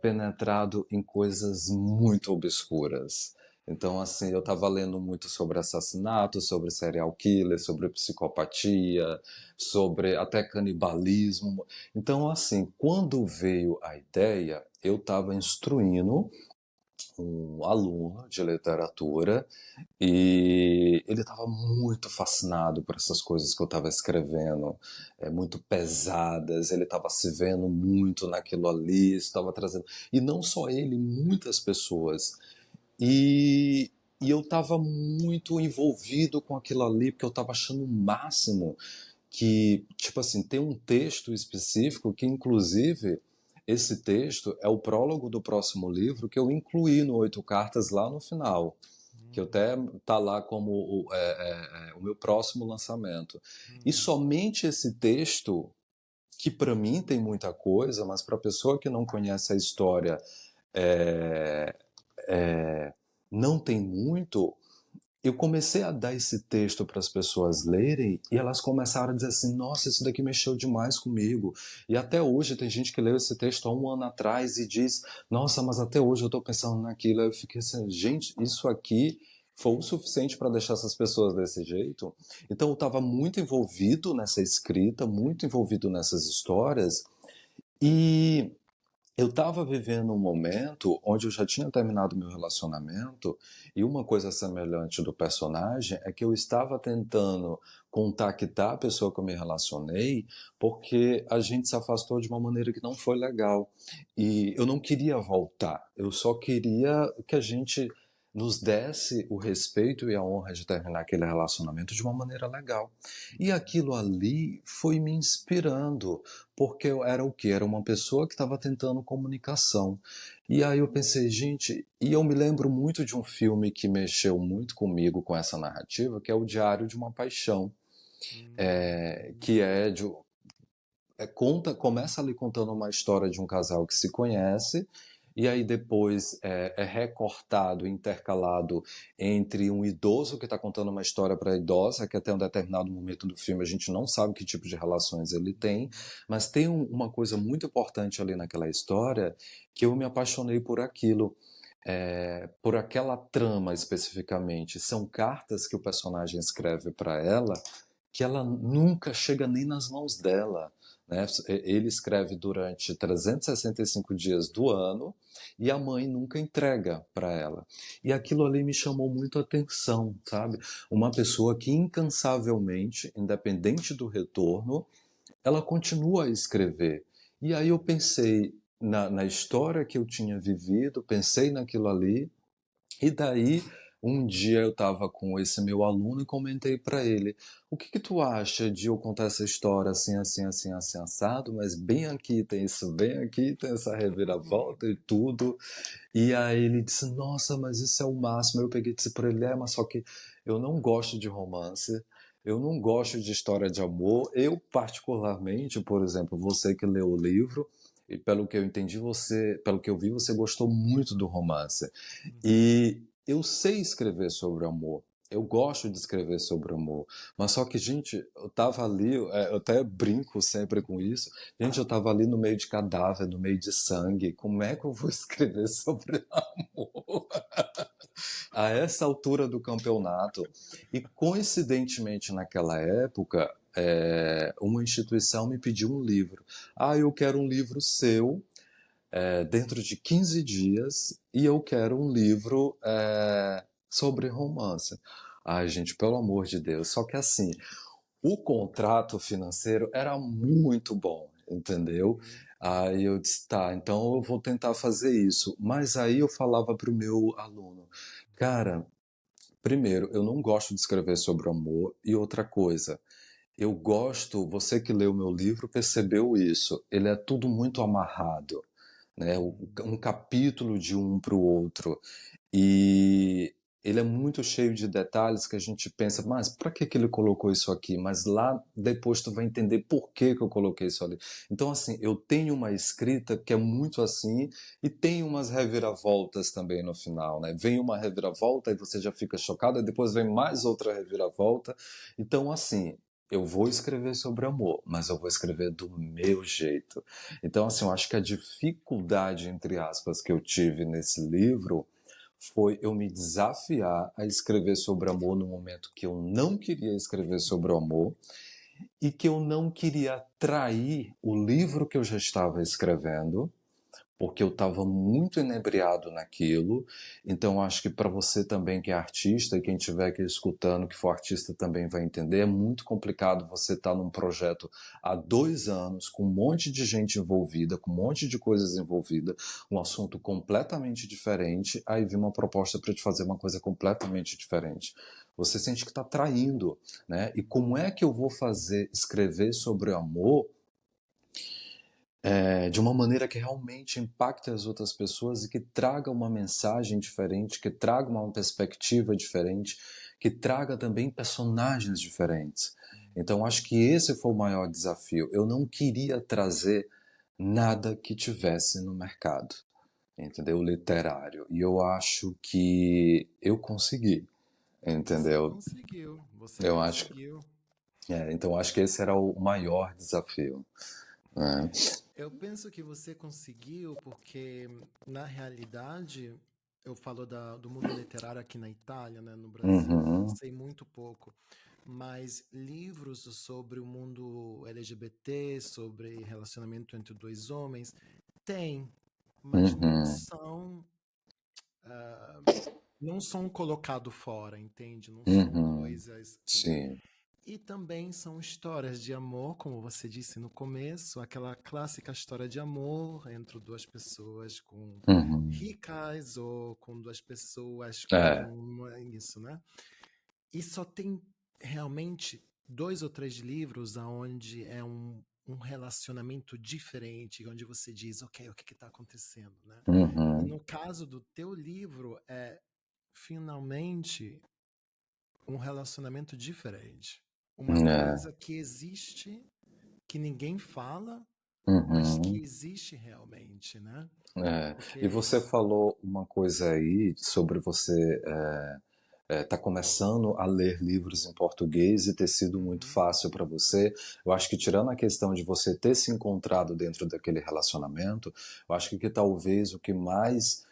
penetrado em coisas muito obscuras. Então, assim, eu estava lendo muito sobre assassinato, sobre serial killer, sobre psicopatia, sobre até canibalismo. Então, assim, quando veio a ideia, eu estava instruindo um aluno de literatura e ele estava muito fascinado por essas coisas que eu estava escrevendo, muito pesadas. Ele estava se vendo muito naquilo ali, estava trazendo. E não só ele, muitas pessoas. E, e eu estava muito envolvido com aquilo ali, porque eu estava achando o máximo que, tipo assim, tem um texto específico que, inclusive, esse texto é o prólogo do próximo livro que eu incluí no 8 Cartas lá no final, que até tá lá como o meu próximo lançamento. E somente esse texto, que para mim tem muita coisa, mas para a pessoa que não conhece a história é, não tem muito, eu comecei a dar esse texto para as pessoas lerem e elas começaram a dizer assim: nossa, isso daqui mexeu demais comigo. E até hoje tem gente que leu esse texto há um ano atrás e diz: nossa, mas até hoje eu estou pensando naquilo. Aí eu fiquei assim: gente, isso aqui foi o suficiente para deixar essas pessoas desse jeito? Então eu estava muito envolvido nessa escrita, muito envolvido nessas histórias e eu estava vivendo um momento onde eu já tinha terminado meu relacionamento e uma coisa semelhante do personagem é que eu estava tentando contactar a pessoa que eu me relacionei porque a gente se afastou de uma maneira que não foi legal. E eu não queria voltar, eu só queria que a gente nos desse o respeito e a honra de terminar aquele relacionamento de uma maneira legal. E aquilo ali foi me inspirando, porque eu era o quê? Era uma pessoa que estava tentando comunicação. E aí eu pensei, gente, e eu me lembro muito de um filme que mexeu muito comigo com essa narrativa, que é O Diário de uma Paixão, que é de, começa ali contando uma história de um casal que se conhece, e aí depois é recortado, intercalado entre um idoso que está contando uma história para a idosa, que até um determinado momento do filme a gente não sabe que tipo de relações ele tem, mas tem uma coisa muito importante ali naquela história que eu me apaixonei por aquilo. Por aquela trama especificamente. São cartas que o personagem escreve para ela que ela nunca chega nem nas mãos dela. Né? Ele escreve durante 365 dias do ano e a mãe nunca entrega para ela. E aquilo ali me chamou muito a atenção, sabe? Uma pessoa que incansavelmente, independente do retorno, ela continua a escrever. E aí eu pensei na história que eu tinha vivido, pensei naquilo ali, e daí, um dia eu estava com esse meu aluno e comentei para ele: o que que tu acha de eu contar essa história assim, assim, assim, assim, assado, mas bem aqui tem isso, bem aqui tem essa reviravolta e tudo. E aí ele disse: nossa, mas isso é o máximo. Eu peguei e disse para ele: mas só que eu não gosto de romance. Eu não gosto de história de amor. Eu, particularmente, por exemplo, você que leu o livro, e pelo que eu entendi, pelo que eu vi, você gostou muito do romance. E eu sei escrever sobre amor. Eu gosto de escrever sobre amor. Mas só que, gente, eu tava ali, eu até brinco sempre com isso. Gente, eu tava ali no meio de cadáver, no meio de sangue. Como é que eu vou escrever sobre amor? A essa altura do campeonato. E coincidentemente naquela época, uma instituição me pediu um livro. Ah, eu quero um livro seu dentro de 15 dias e eu quero um livro sobre romance. Ai, gente, pelo amor de Deus. Só que assim, o contrato financeiro era muito bom, entendeu? Aí eu disse, tá, então eu vou tentar fazer isso. Mas aí eu falava para o meu aluno, cara, primeiro, eu não gosto de escrever sobre amor, e outra coisa, eu gosto, você que leu meu livro percebeu isso, ele é tudo muito amarrado, né? Um capítulo de um para o outro. E ele é muito cheio de detalhes que a gente pensa, mas para que que ele colocou isso aqui? Mas lá depois tu vai entender por que que eu coloquei isso ali. Então, assim, eu tenho uma escrita que é muito assim e tem umas reviravoltas também no final, né? Vem uma reviravolta e você já fica chocado, e depois vem mais outra reviravolta. Então, assim, eu vou escrever sobre amor, mas eu vou escrever do meu jeito. Então, assim, eu acho que a dificuldade, entre aspas, que eu tive nesse livro foi eu me desafiar a escrever sobre amor no momento que eu não queria escrever sobre o amor e que eu não queria trair o livro que eu já estava escrevendo, porque eu estava muito inebriado naquilo. Então acho que para você também que é artista e quem estiver aqui escutando que for artista também vai entender, é muito complicado você estar num projeto há 2 anos com um monte de gente envolvida, com um monte de coisas envolvidas, um assunto completamente diferente, aí vem uma proposta para te fazer uma coisa completamente diferente. Você sente que está traindo, né? E como é que eu vou escrever sobre amor de uma maneira que realmente impacte as outras pessoas e que traga uma mensagem diferente, que traga uma perspectiva diferente, que traga também personagens diferentes. Então acho que esse foi o maior desafio. Eu não queria trazer nada que tivesse no mercado, entendeu? Literário. E eu acho que eu consegui, Você entendeu? conseguiu, você Eu acho, conseguiu. então acho que esse era o maior desafio, né? Eu penso que você conseguiu porque, na realidade, eu falo do mundo literário aqui na Itália, né, no Brasil, eu Uhum, sei muito pouco, mas livros sobre o mundo LGBT, sobre relacionamento entre dois homens, tem, mas uhum, não são colocados fora, entende? Não são uhum. coisas. Sim. E também são histórias de amor, como você disse no começo, aquela clássica história de amor entre duas pessoas com Uhum. ricas ou com duas pessoas É. com isso, né? E só tem realmente 2 ou 3 livros aonde é um relacionamento diferente, onde você diz, ok, o que está acontecendo, né? E Uhum. no caso do teu livro, é finalmente um relacionamento diferente. Uma É. coisa que existe, que ninguém fala, mas que Uhum. existe realmente, né? É. E Porque você falou uma coisa aí sobre você tá começando a ler livros em português e ter sido muito uhum, fácil para você. Eu acho que tirando a questão de você ter se encontrado dentro daquele relacionamento, eu acho que talvez o que mais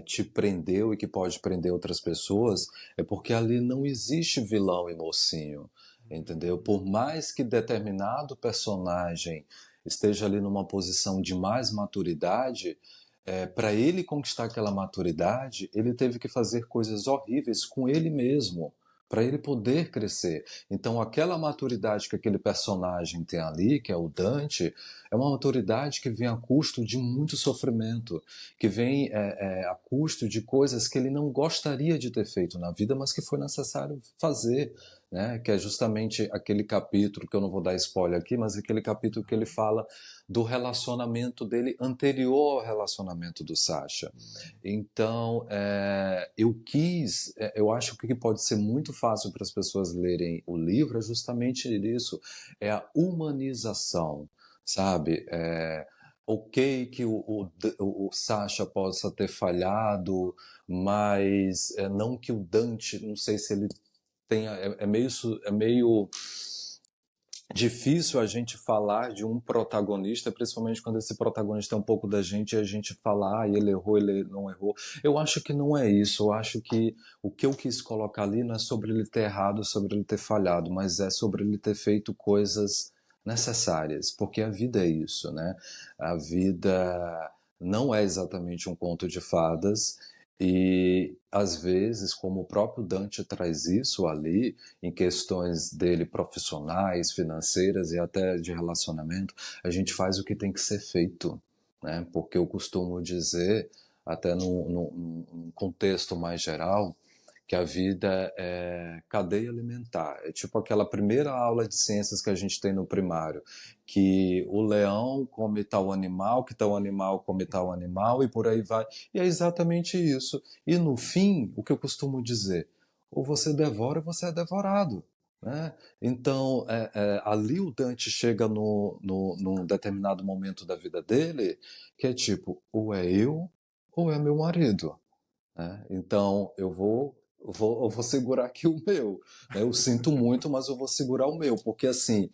te prendeu e que pode prender outras pessoas é porque ali não existe vilão e mocinho, entendeu? uhum, Por mais que determinado personagem esteja ali numa posição de mais maturidade, para ele conquistar aquela maturidade, ele teve que fazer coisas horríveis com ele mesmo, para ele poder crescer. Então, aquela maturidade que aquele personagem tem ali, que é o Dante, é uma maturidade que vem a custo de muito sofrimento, que vem a custo de coisas que ele não gostaria de ter feito na vida, mas que foi necessário fazer. Né? Que é justamente aquele capítulo, que eu não vou dar spoiler aqui, mas aquele capítulo que ele fala do relacionamento dele anterior ao relacionamento do Sasha. Então, eu acho que o que pode ser muito fácil para as pessoas lerem o livro é justamente isso, é a humanização, sabe? Ok que o Sasha possa ter falhado, mas não que o Dante, não sei se ele tenha, é meio difícil a gente falar de um protagonista, principalmente quando esse protagonista é um pouco da gente e a gente fala, ele errou, ele não errou. Eu acho que não é isso. Eu acho que o que eu quis colocar ali não é sobre ele ter errado, sobre ele ter falhado, mas é sobre ele ter feito coisas necessárias, porque a vida é isso, né? A vida não é exatamente um conto de fadas e às vezes, como o próprio Dante traz isso ali, em questões dele profissionais, financeiras e até de relacionamento, a gente faz o que tem que ser feito, né? Porque eu costumo dizer, até num contexto mais geral, que a vida é cadeia alimentar. É tipo aquela primeira aula de ciências que a gente tem no primário, que o leão come tal animal, que tal animal come tal animal, e por aí vai. E é exatamente isso. E no fim, o que eu costumo dizer, ou você devora ou você é devorado. Né? Então, ali o Dante chega num determinado momento da vida dele, que é tipo, ou é eu ou é meu marido. Né? Então, eu vou segurar aqui o meu. Né? Eu sinto muito, mas eu vou segurar o meu, porque assim,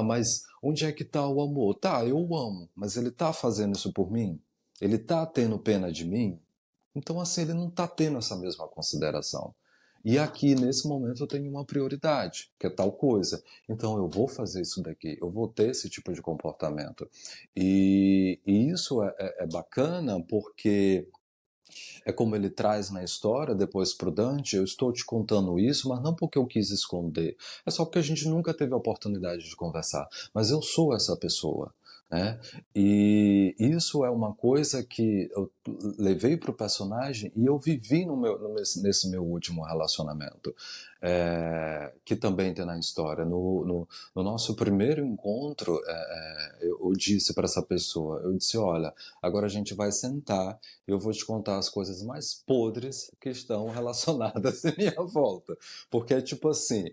mas onde é que está o amor? Tá, eu o amo, mas ele está fazendo isso por mim? Ele está tendo pena de mim? Então, assim, ele não está tendo essa mesma consideração. E aqui, nesse momento, eu tenho uma prioridade, que é tal coisa. Então, eu vou fazer isso daqui, eu vou ter esse tipo de comportamento. E isso é bacana porque é como ele traz na história, depois pro Dante, eu estou te contando isso, mas não porque eu quis esconder. É só porque a gente nunca teve a oportunidade de conversar. Mas eu sou essa pessoa. Né? E isso é uma coisa que eu levei para o personagem e eu vivi nesse meu último relacionamento, que também tem na história. No nosso primeiro encontro, eu disse para essa pessoa, eu disse, olha, agora a gente vai sentar eu vou te contar as coisas mais podres que estão relacionadas à minha volta. Porque é tipo assim,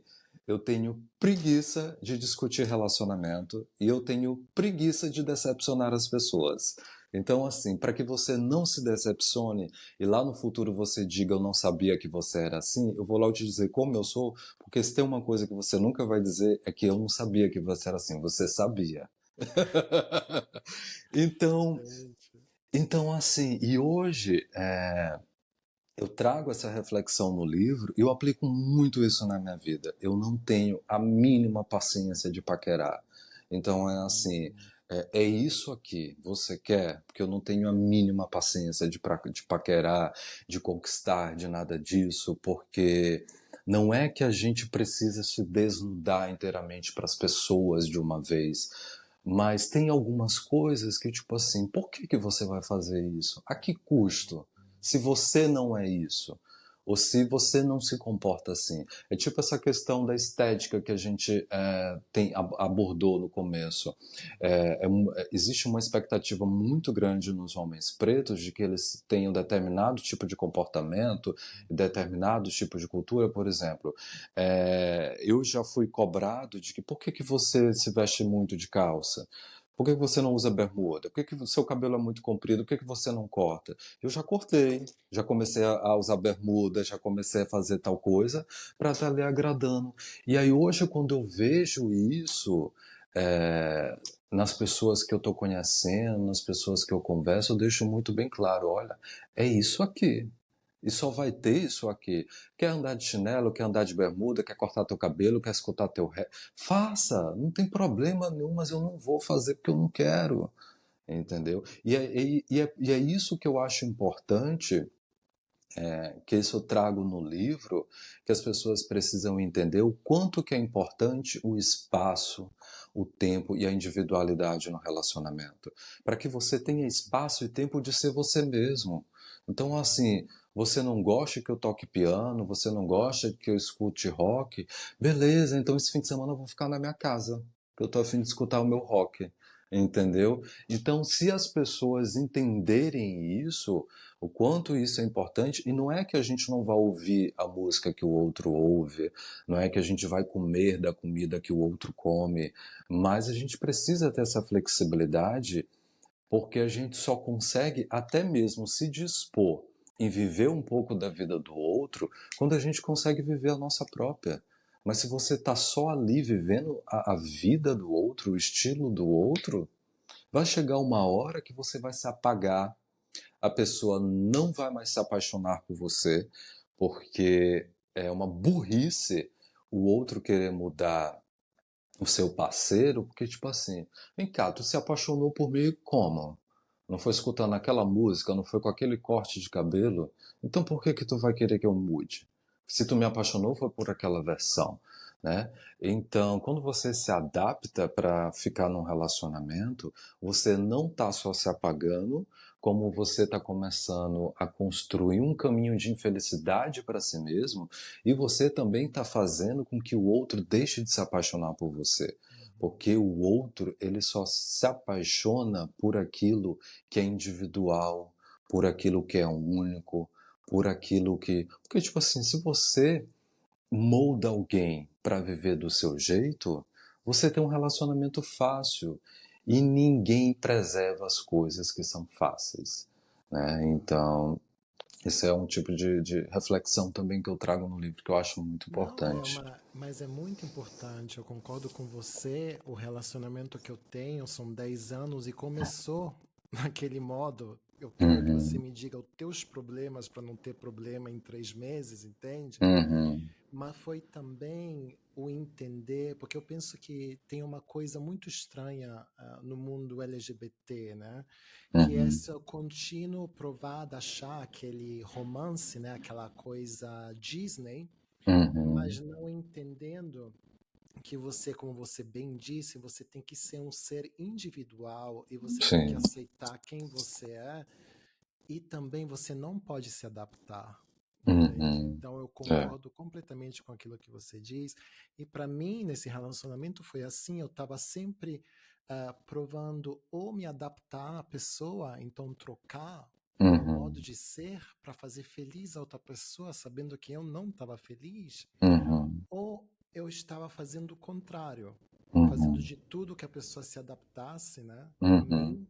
eu tenho preguiça de discutir relacionamento e eu tenho preguiça de decepcionar as pessoas. Então, assim, para que você não se decepcione e lá no futuro você diga eu não sabia que você era assim, eu vou logo te dizer como eu sou, porque se tem uma coisa que você nunca vai dizer é que eu não sabia que você era assim, você sabia. Então, Gente. então, assim, e hoje eu trago essa reflexão no livro e eu aplico muito isso na minha vida. Eu não tenho a mínima paciência de paquerar. Então, é assim, é isso aqui, você quer? Porque eu não tenho a mínima paciência de paquerar, de conquistar, de nada disso, porque Não é que a gente precisa se desnudar inteiramente para as pessoas de uma vez, mas tem algumas coisas que, tipo assim, por que que você vai fazer isso? A que custo? Se você não é isso, ou se você não se comporta assim. É tipo essa questão da estética que a gente abordou no começo. Existe uma expectativa muito grande nos homens pretos de que eles tenham determinado tipo de comportamento, determinado tipo de cultura, por exemplo. Eu já fui cobrado de que por que que você se veste muito de calça? Por que que você não usa bermuda? Por que que o seu cabelo é muito comprido? Por que que você não corta? Eu já cortei, já comecei a usar bermuda, já comecei a fazer tal coisa para estar lhe agradando. E aí hoje, quando eu vejo isso é, nas pessoas que eu estou conhecendo, nas pessoas que eu converso, eu deixo muito bem claro, olha, é isso aqui. E só vai ter isso aqui. Quer andar de chinelo, quer andar de bermuda, quer cortar teu cabelo, quer escutar teu ré. Faça, não tem problema nenhum, mas eu não vou fazer porque eu não quero. Entendeu? E é isso que eu acho importante, que isso eu trago no livro, que as pessoas precisam entender o quanto que é importante o espaço, o tempo e a individualidade no relacionamento, para que você tenha espaço e tempo de ser você mesmo. Então, assim, você não gosta que eu toque piano, você não gosta que eu escute rock, beleza, então esse fim de semana eu vou ficar na minha casa, que eu tô a fim de escutar o meu rock, entendeu? Então, se as pessoas entenderem isso, o quanto isso é importante, e não é que a gente não vai ouvir a música que o outro ouve, não é que a gente vai comer da comida que o outro come, mas a gente precisa ter essa flexibilidade, porque a gente só consegue até mesmo se dispor em viver um pouco da vida do outro quando a gente consegue viver a nossa própria. Mas se você está só ali vivendo a vida do outro, o estilo do outro, vai chegar uma hora que você vai se apagar, a pessoa não vai mais se apaixonar por você, porque é uma burrice o outro querer mudar o seu parceiro, porque tipo assim, vem cá, tu se apaixonou por mim como? Não foi escutando aquela música, não foi com aquele corte de cabelo, então por que que tu vai querer que eu mude? Se tu me apaixonou foi por aquela versão, né? Então, quando você se adapta para ficar num relacionamento, você não tá só se apagando, como você está começando a construir um caminho de infelicidade para si mesmo, e você também está fazendo com que o outro deixe de se apaixonar por você. Porque o outro, ele só se apaixona por aquilo que é individual, por aquilo que é único, por aquilo que. Porque, tipo assim, se você molda alguém para viver do seu jeito, você tem um relacionamento fácil. E ninguém preserva as coisas que são fáceis, né? Então, esse é um tipo de reflexão também que eu trago no livro que eu acho muito Não, importante. mas é muito importante, eu concordo com você. O relacionamento que eu tenho são 10 anos e começou naquele modo. Eu quero que você Uhum, me diga os teus problemas para não ter problema em 3 meses, entende? uhum, Mas foi também o entender, porque eu penso que tem uma coisa muito estranha no mundo LGBT, né? Que é uhum, esse contínuo provar de achar aquele romance, né? Aquela coisa Disney, mas uhum. não entendendo que você, como você bem disse, você tem que ser um ser individual e você tem que Sim. aceitar quem você é e também você não pode se adaptar, entende? Uhum. Então eu É. concordo completamente com aquilo que você diz. E para mim, nesse relacionamento foi assim, eu estava sempre provando ou me adaptar à pessoa, então trocar o meu modo Uhum, de ser para fazer feliz a outra pessoa, sabendo que eu não estava feliz, uhum, ou eu estava fazendo o contrário, fazendo uhum, de tudo que a pessoa se adaptasse, né, a uhum, mim.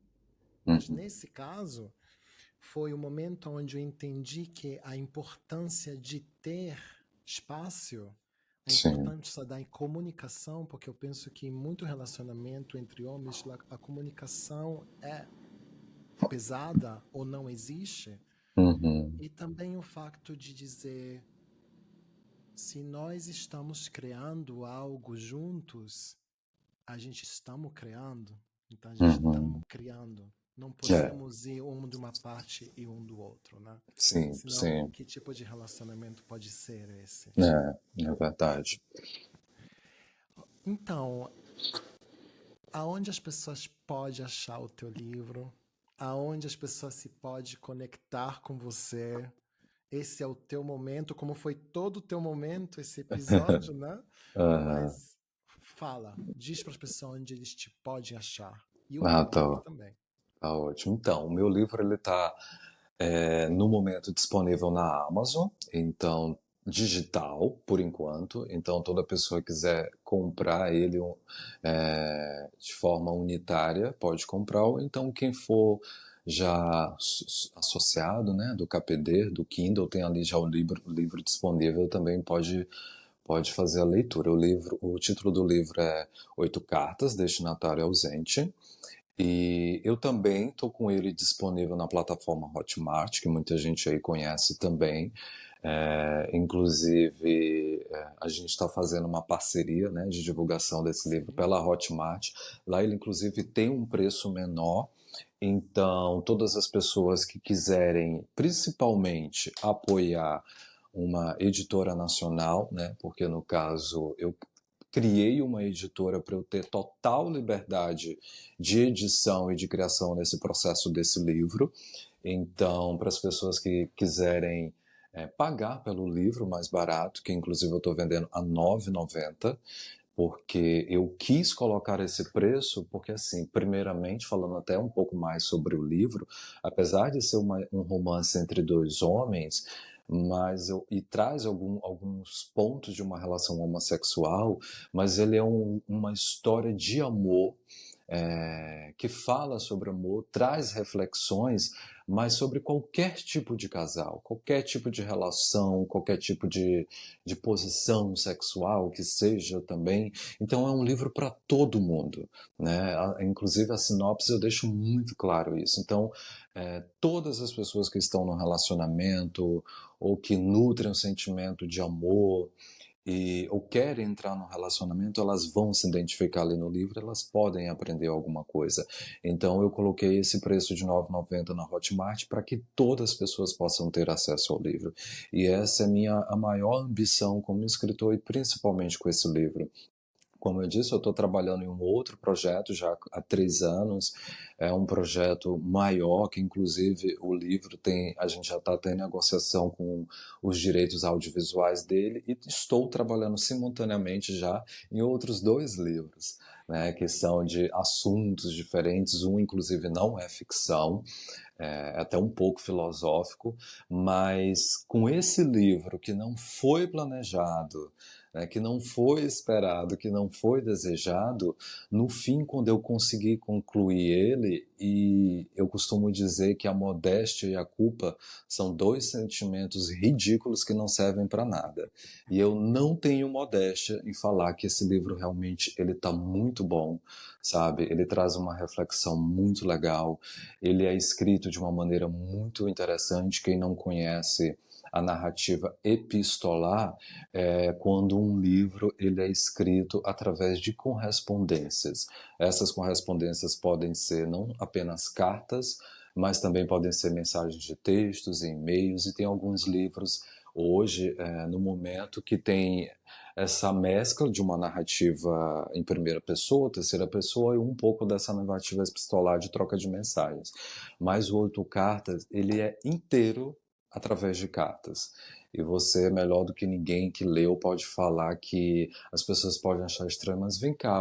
Mas uhum. nesse caso, foi o momento onde eu entendi que a importância de ter espaço, a Sim. importância da comunicação, porque eu penso que em muito relacionamento entre homens a comunicação é pesada ou não existe, Uhum, e também o facto de dizer se nós estamos criando algo juntos, a gente estamos criando, então a gente estamos uhum, criando. Não É, podemos ir um de uma parte e um do outro, né? sim, Senão, sim, que tipo de relacionamento pode ser esse? é verdade. Então, aonde as pessoas podem achar o teu livro? Aonde as pessoas se podem conectar com você? Esse é o teu momento, como foi todo o teu momento esse episódio, né? Aham. Mas fala, diz para as pessoas onde eles te podem achar. E o Ah, teu livro tá, também. tá ótimo. Então, o meu livro ele está no momento disponível na Amazon, então digital por enquanto. Então toda pessoa que quiser comprar ele de forma unitária pode comprar. Ou então quem for já associado, né, do KPD, do Kindle, tem ali já o livro disponível também pode fazer a leitura. O título do livro é Oito Cartas, Destinatário Ausente. E eu também estou com ele disponível na plataforma Hotmart, que muita gente aí conhece também. Inclusive, a gente está fazendo uma parceria, né, de divulgação desse livro Sim. pela Hotmart. Lá ele, inclusive, tem um preço menor. Então, todas as pessoas que quiserem, principalmente, apoiar uma editora nacional, né, porque no caso eu criei uma editora para eu ter total liberdade de edição e de criação nesse processo desse livro. Então, para as pessoas que quiserem pagar pelo livro mais barato, que inclusive eu estou vendendo a R$ 9,90, porque eu quis colocar esse preço, porque assim, primeiramente, falando até um pouco mais sobre o livro, apesar de ser um romance entre dois homens, e traz alguns pontos de uma relação homossexual, mas ele é uma história de amor que fala sobre amor, traz reflexões, mas sobre qualquer tipo de casal, qualquer tipo de relação, qualquer tipo de posição sexual que seja também. Então é um livro para todo mundo, né? Inclusive a sinopse eu deixo muito claro isso. Então todas as pessoas que estão no relacionamento ou que nutrem um sentimento de amor ou querem entrar num relacionamento, elas vão se identificar ali no livro, elas podem aprender alguma coisa. Então eu coloquei esse preço de R$ 9,90 na Hotmart para que todas as pessoas possam ter acesso ao livro. E essa é a maior ambição como escritor e principalmente com esse livro. Como eu disse, eu estou trabalhando em um outro projeto já há 3 anos. É um projeto maior, que inclusive o livro a gente já está em negociação com os direitos audiovisuais dele e estou trabalhando simultaneamente já em outros 2 livros, né, que são de assuntos diferentes. Um, inclusive, não é ficção, é até um pouco filosófico, mas com esse livro que não foi planejado, né, que não foi esperado, que não foi desejado, no fim, quando eu consegui concluir ele, e eu costumo dizer que a modéstia e a culpa são 2 sentimentos ridículos que não servem para nada. E eu não tenho modéstia em falar que esse livro realmente ele está muito bom, sabe? Ele traz uma reflexão muito legal, ele é escrito de uma maneira muito interessante. Quem não conhece a narrativa epistolar quando um livro ele é escrito através de correspondências. Essas correspondências podem ser não apenas cartas, mas também podem ser mensagens de textos, e-mails, e tem alguns livros hoje, no momento, que tem essa mescla de uma narrativa em primeira pessoa, terceira pessoa, e um pouco dessa narrativa epistolar de troca de mensagens. Mas o Oito Cartas, ele é inteiro através de cartas. E você, melhor do que ninguém que leu, pode falar que as pessoas podem achar estranho, mas vem cá,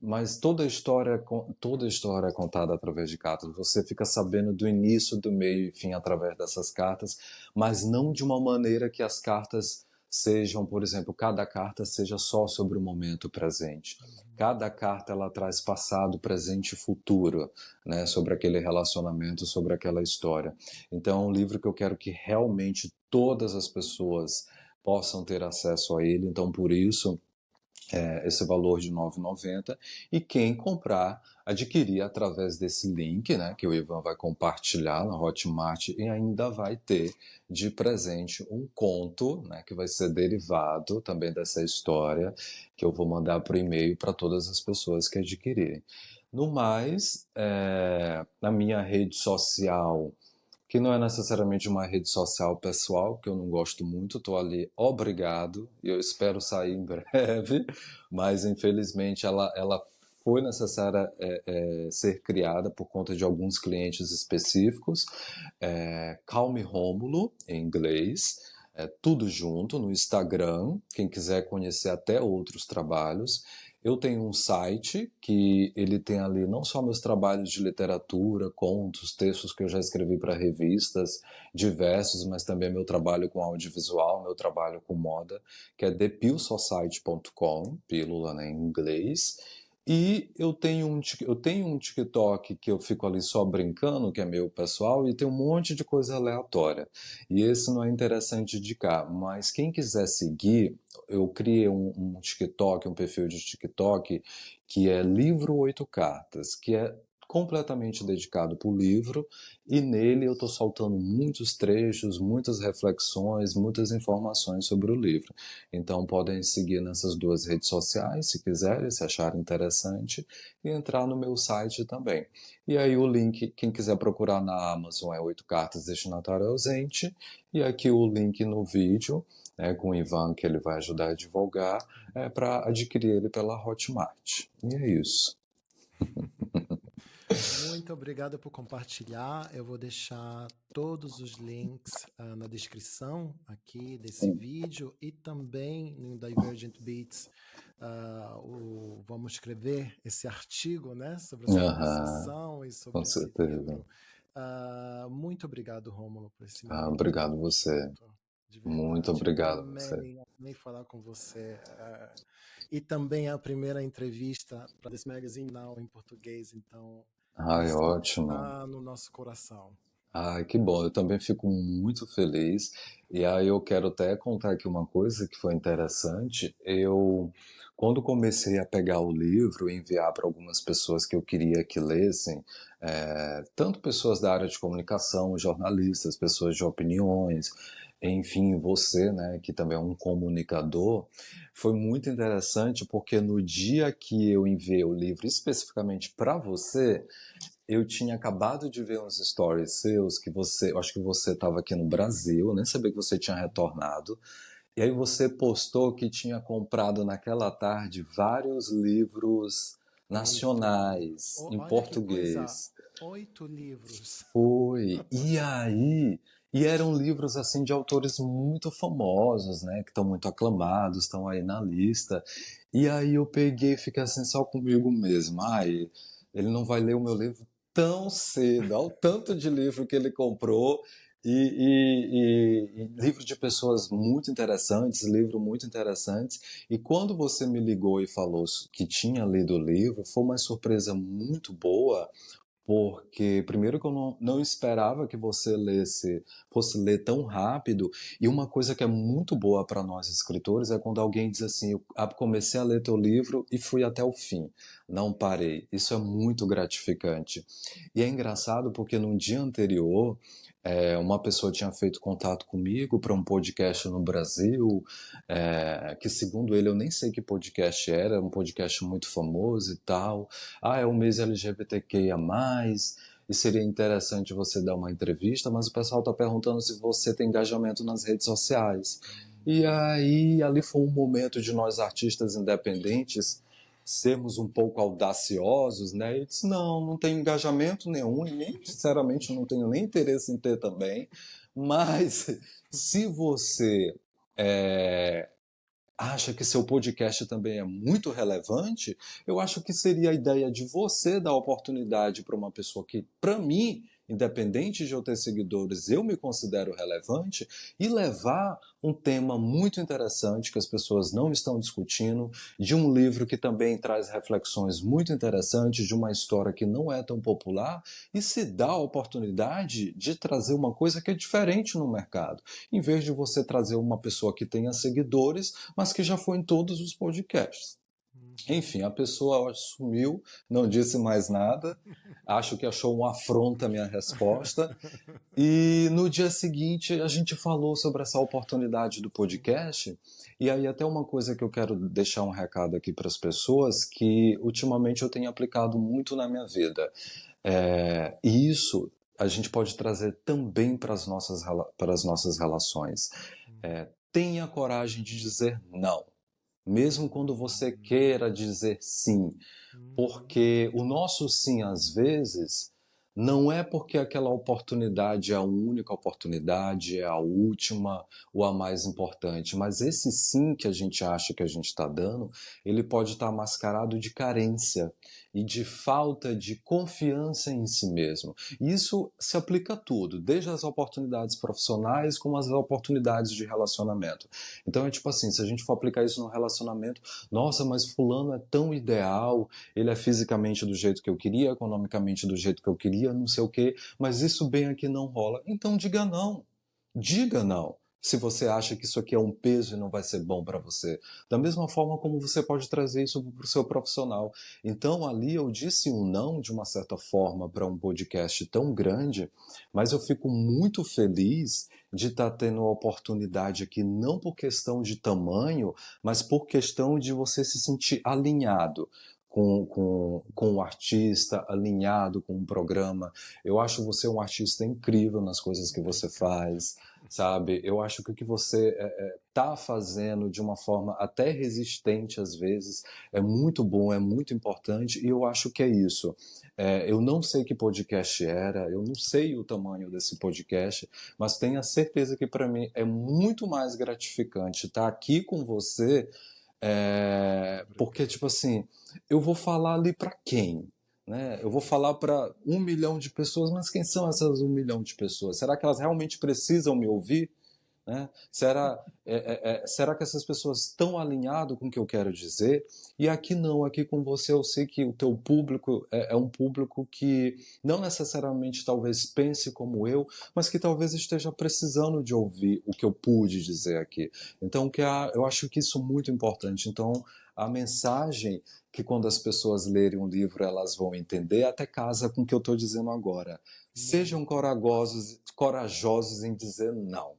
mas toda a história é contada através de cartas. Você fica sabendo do início, do meio e fim através dessas cartas, mas não de uma maneira que as cartas sejam, por exemplo, cada carta seja só sobre o momento presente. Cada carta ela traz passado, presente e futuro, né, sobre aquele relacionamento, sobre aquela história. Então é um livro que eu quero que realmente todas as pessoas possam ter acesso a ele. Então por isso esse valor de R$ 9,90, e quem comprar, adquirir através desse link, né, que o Ivan vai compartilhar na Hotmart, e ainda vai ter de presente um conto, né, que vai ser derivado também dessa história, que eu vou mandar por e-mail para todas as pessoas que adquirirem. No mais, na minha rede social, que não é necessariamente uma rede social pessoal, que eu não gosto muito, estou ali obrigado, e eu espero sair em breve, mas infelizmente ela foi necessária ser criada por conta de alguns clientes específicos. Calme Rômulo, em inglês, tudo junto no Instagram, quem quiser conhecer até outros trabalhos. Eu tenho um site que ele tem ali não só meus trabalhos de literatura, contos, textos que eu já escrevi para revistas diversos, mas também meu trabalho com audiovisual, meu trabalho com moda, que é thepillsociety.com, pílula, né, em inglês. E eu tenho um TikTok que eu fico ali só brincando, que é meu pessoal, e tem um monte de coisa aleatória. E esse não é interessante indicar, mas quem quiser seguir, eu criei um TikTok, um perfil de TikTok, que é Livro 8 Cartas, que é completamente dedicado para o livro, e nele eu estou soltando muitos trechos, muitas reflexões, muitas informações sobre o livro. Então podem seguir nessas duas redes sociais, se quiserem, se acharem interessante, e entrar no meu site também. E aí o link, quem quiser procurar na Amazon é 8 Cartas Destinatário Ausente, e aqui o link no vídeo, com o Ivan, que ele vai ajudar a divulgar, para adquirir ele pela Hotmart. E é isso. Muito obrigado por compartilhar. Eu vou deixar todos os links na descrição aqui desse vídeo e também no Divergent Beats. Vamos escrever esse artigo, né, sobre a sua obsessão e sobre com esse certeza. livro. Muito obrigado, Rômulo, por esse momento. Obrigado você. De verdade. Muito obrigado Eu você. amei falar com você. E também a primeira entrevista para This Magazine Now em português, então Ai, isso ótimo. está no nosso coração. Ai, que bom. Eu também fico muito feliz. E aí eu quero até contar aqui uma coisa que foi interessante. Quando comecei a pegar o livro e enviar para algumas pessoas que eu queria que lessem, tanto pessoas da área de comunicação, jornalistas, pessoas de opiniões, enfim, você, né, que também é um comunicador, foi muito interessante porque no dia que eu enviei o livro especificamente para você, eu tinha acabado de ver uns stories seus que eu acho que você estava aqui no Brasil, eu nem sabia que você tinha retornado. E aí você postou que tinha comprado naquela tarde vários livros nacionais em Olha que coisa, português. 8 livros. Foi. E eram livros assim de autores muito famosos, né, que estão muito aclamados, estão aí na lista. E aí eu peguei e fiquei assim só comigo mesmo. Ai, ele não vai ler o meu livro tão cedo, ao tanto de livro que ele comprou. E livro de pessoas muito interessantes, livro muito interessantes. E quando você me ligou e falou que tinha lido o livro, foi uma surpresa muito boa, porque primeiro que eu não esperava que você fosse ler tão rápido, e uma coisa que é muito boa para nós escritores é quando alguém diz assim, eu comecei a ler teu livro e fui até o fim, não parei. Isso é muito gratificante. E é engraçado porque no dia anterior, uma pessoa tinha feito contato comigo para um podcast no Brasil, que segundo ele, eu nem sei que podcast era um podcast muito famoso e tal. É o mês LGBTQIA+, e seria interessante você dar uma entrevista, mas o pessoal está perguntando se você tem engajamento nas redes sociais. E aí, ali foi um momento de nós artistas independentes sermos um pouco audaciosos, né? E disse, não tenho engajamento nenhum, e nem, sinceramente, não tenho nem interesse em ter também, mas se você acha que seu podcast também é muito relevante, eu acho que seria a ideia de você dar oportunidade para uma pessoa que, para mim, independente de eu ter seguidores, eu me considero relevante, e levar um tema muito interessante que as pessoas não estão discutindo, de um livro que também traz reflexões muito interessantes, de uma história que não é tão popular, e se dá a oportunidade de trazer uma coisa que é diferente no mercado, em vez de você trazer uma pessoa que tenha seguidores, mas que já foi em todos os podcasts. Enfim, a pessoa sumiu, não disse mais nada, acho que achou uma afronta a minha resposta. E no dia seguinte a gente falou sobre essa oportunidade do podcast. E aí até uma coisa que eu quero deixar um recado aqui para as pessoas, que ultimamente eu tenho aplicado muito na minha vida. E isso a gente pode trazer também para as nossas relações. Tenha coragem de dizer não, mesmo quando você queira dizer sim, porque o nosso sim, às vezes, não é porque aquela oportunidade é a única oportunidade, é a última ou a mais importante, mas esse sim que a gente acha que a gente está dando, ele pode estar mascarado de carência e de falta de confiança em si mesmo. E isso se aplica a tudo, desde as oportunidades profissionais como as oportunidades de relacionamento. Então é tipo assim, se a gente for aplicar isso no relacionamento, nossa, mas fulano é tão ideal, ele é fisicamente do jeito que eu queria, economicamente do jeito que eu queria, não sei o quê, mas isso bem aqui não rola. Então diga não. Diga não. Se você acha que isso aqui é um peso e não vai ser bom para você. Da mesma forma como você pode trazer isso para o seu profissional. Então ali eu disse um não, de uma certa forma, para um podcast tão grande, mas eu fico muito feliz de estar tendo a oportunidade aqui, não por questão de tamanho, mas por questão de você se sentir alinhado com o artista, alinhado com o programa. Eu acho você um artista incrível nas coisas que você faz, sabe? Eu acho que o que você está fazendo de uma forma até resistente às vezes é muito bom, é muito importante, e eu acho que é isso. Eu não sei que podcast era, eu não sei o tamanho desse podcast, mas tenha certeza que para mim é muito mais gratificante estar aqui com você, porque, tipo assim, eu vou falar ali para quem? Né? Eu vou falar para 1 milhão de pessoas, mas quem são essas 1 milhão de pessoas? Será que elas realmente precisam me ouvir? Né? Será que essas pessoas estão alinhadas com o que eu quero dizer? E aqui não, aqui com você eu sei que o teu público é um público que não necessariamente talvez pense como eu, mas que talvez esteja precisando de ouvir o que eu pude dizer aqui. Então eu acho que isso é muito importante. Então a mensagem que quando as pessoas lerem um livro elas vão entender até casa com o que eu estou dizendo agora. Sejam corajosos em dizer não.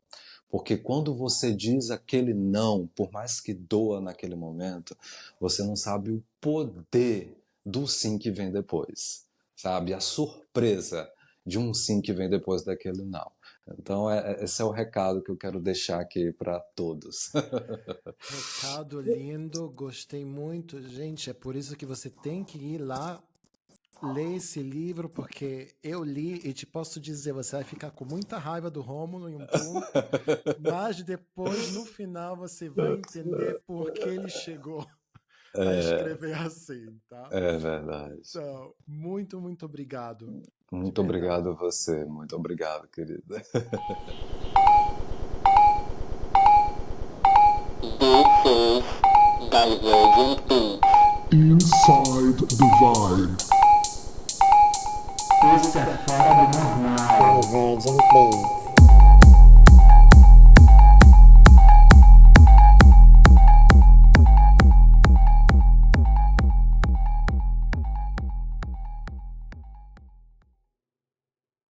Porque quando você diz aquele não, por mais que doa naquele momento, você não sabe o poder do sim que vem depois, sabe? A surpresa de um sim que vem depois daquele não. Então, esse é o recado que eu quero deixar aqui para todos. Recado lindo, gostei muito. Gente, é por isso que você tem que ir lá ler esse livro, porque eu li e te posso dizer, você vai ficar com muita raiva do Rômulo em um ponto, mas depois, no final, você vai entender por que ele chegou a escrever assim, tá? É verdade. Então, muito, muito obrigado. Muito obrigado a você, muito obrigado, querida. This is Divergent Beats. Inside the Vibe. Isso é fora do normal. Divergent Beats.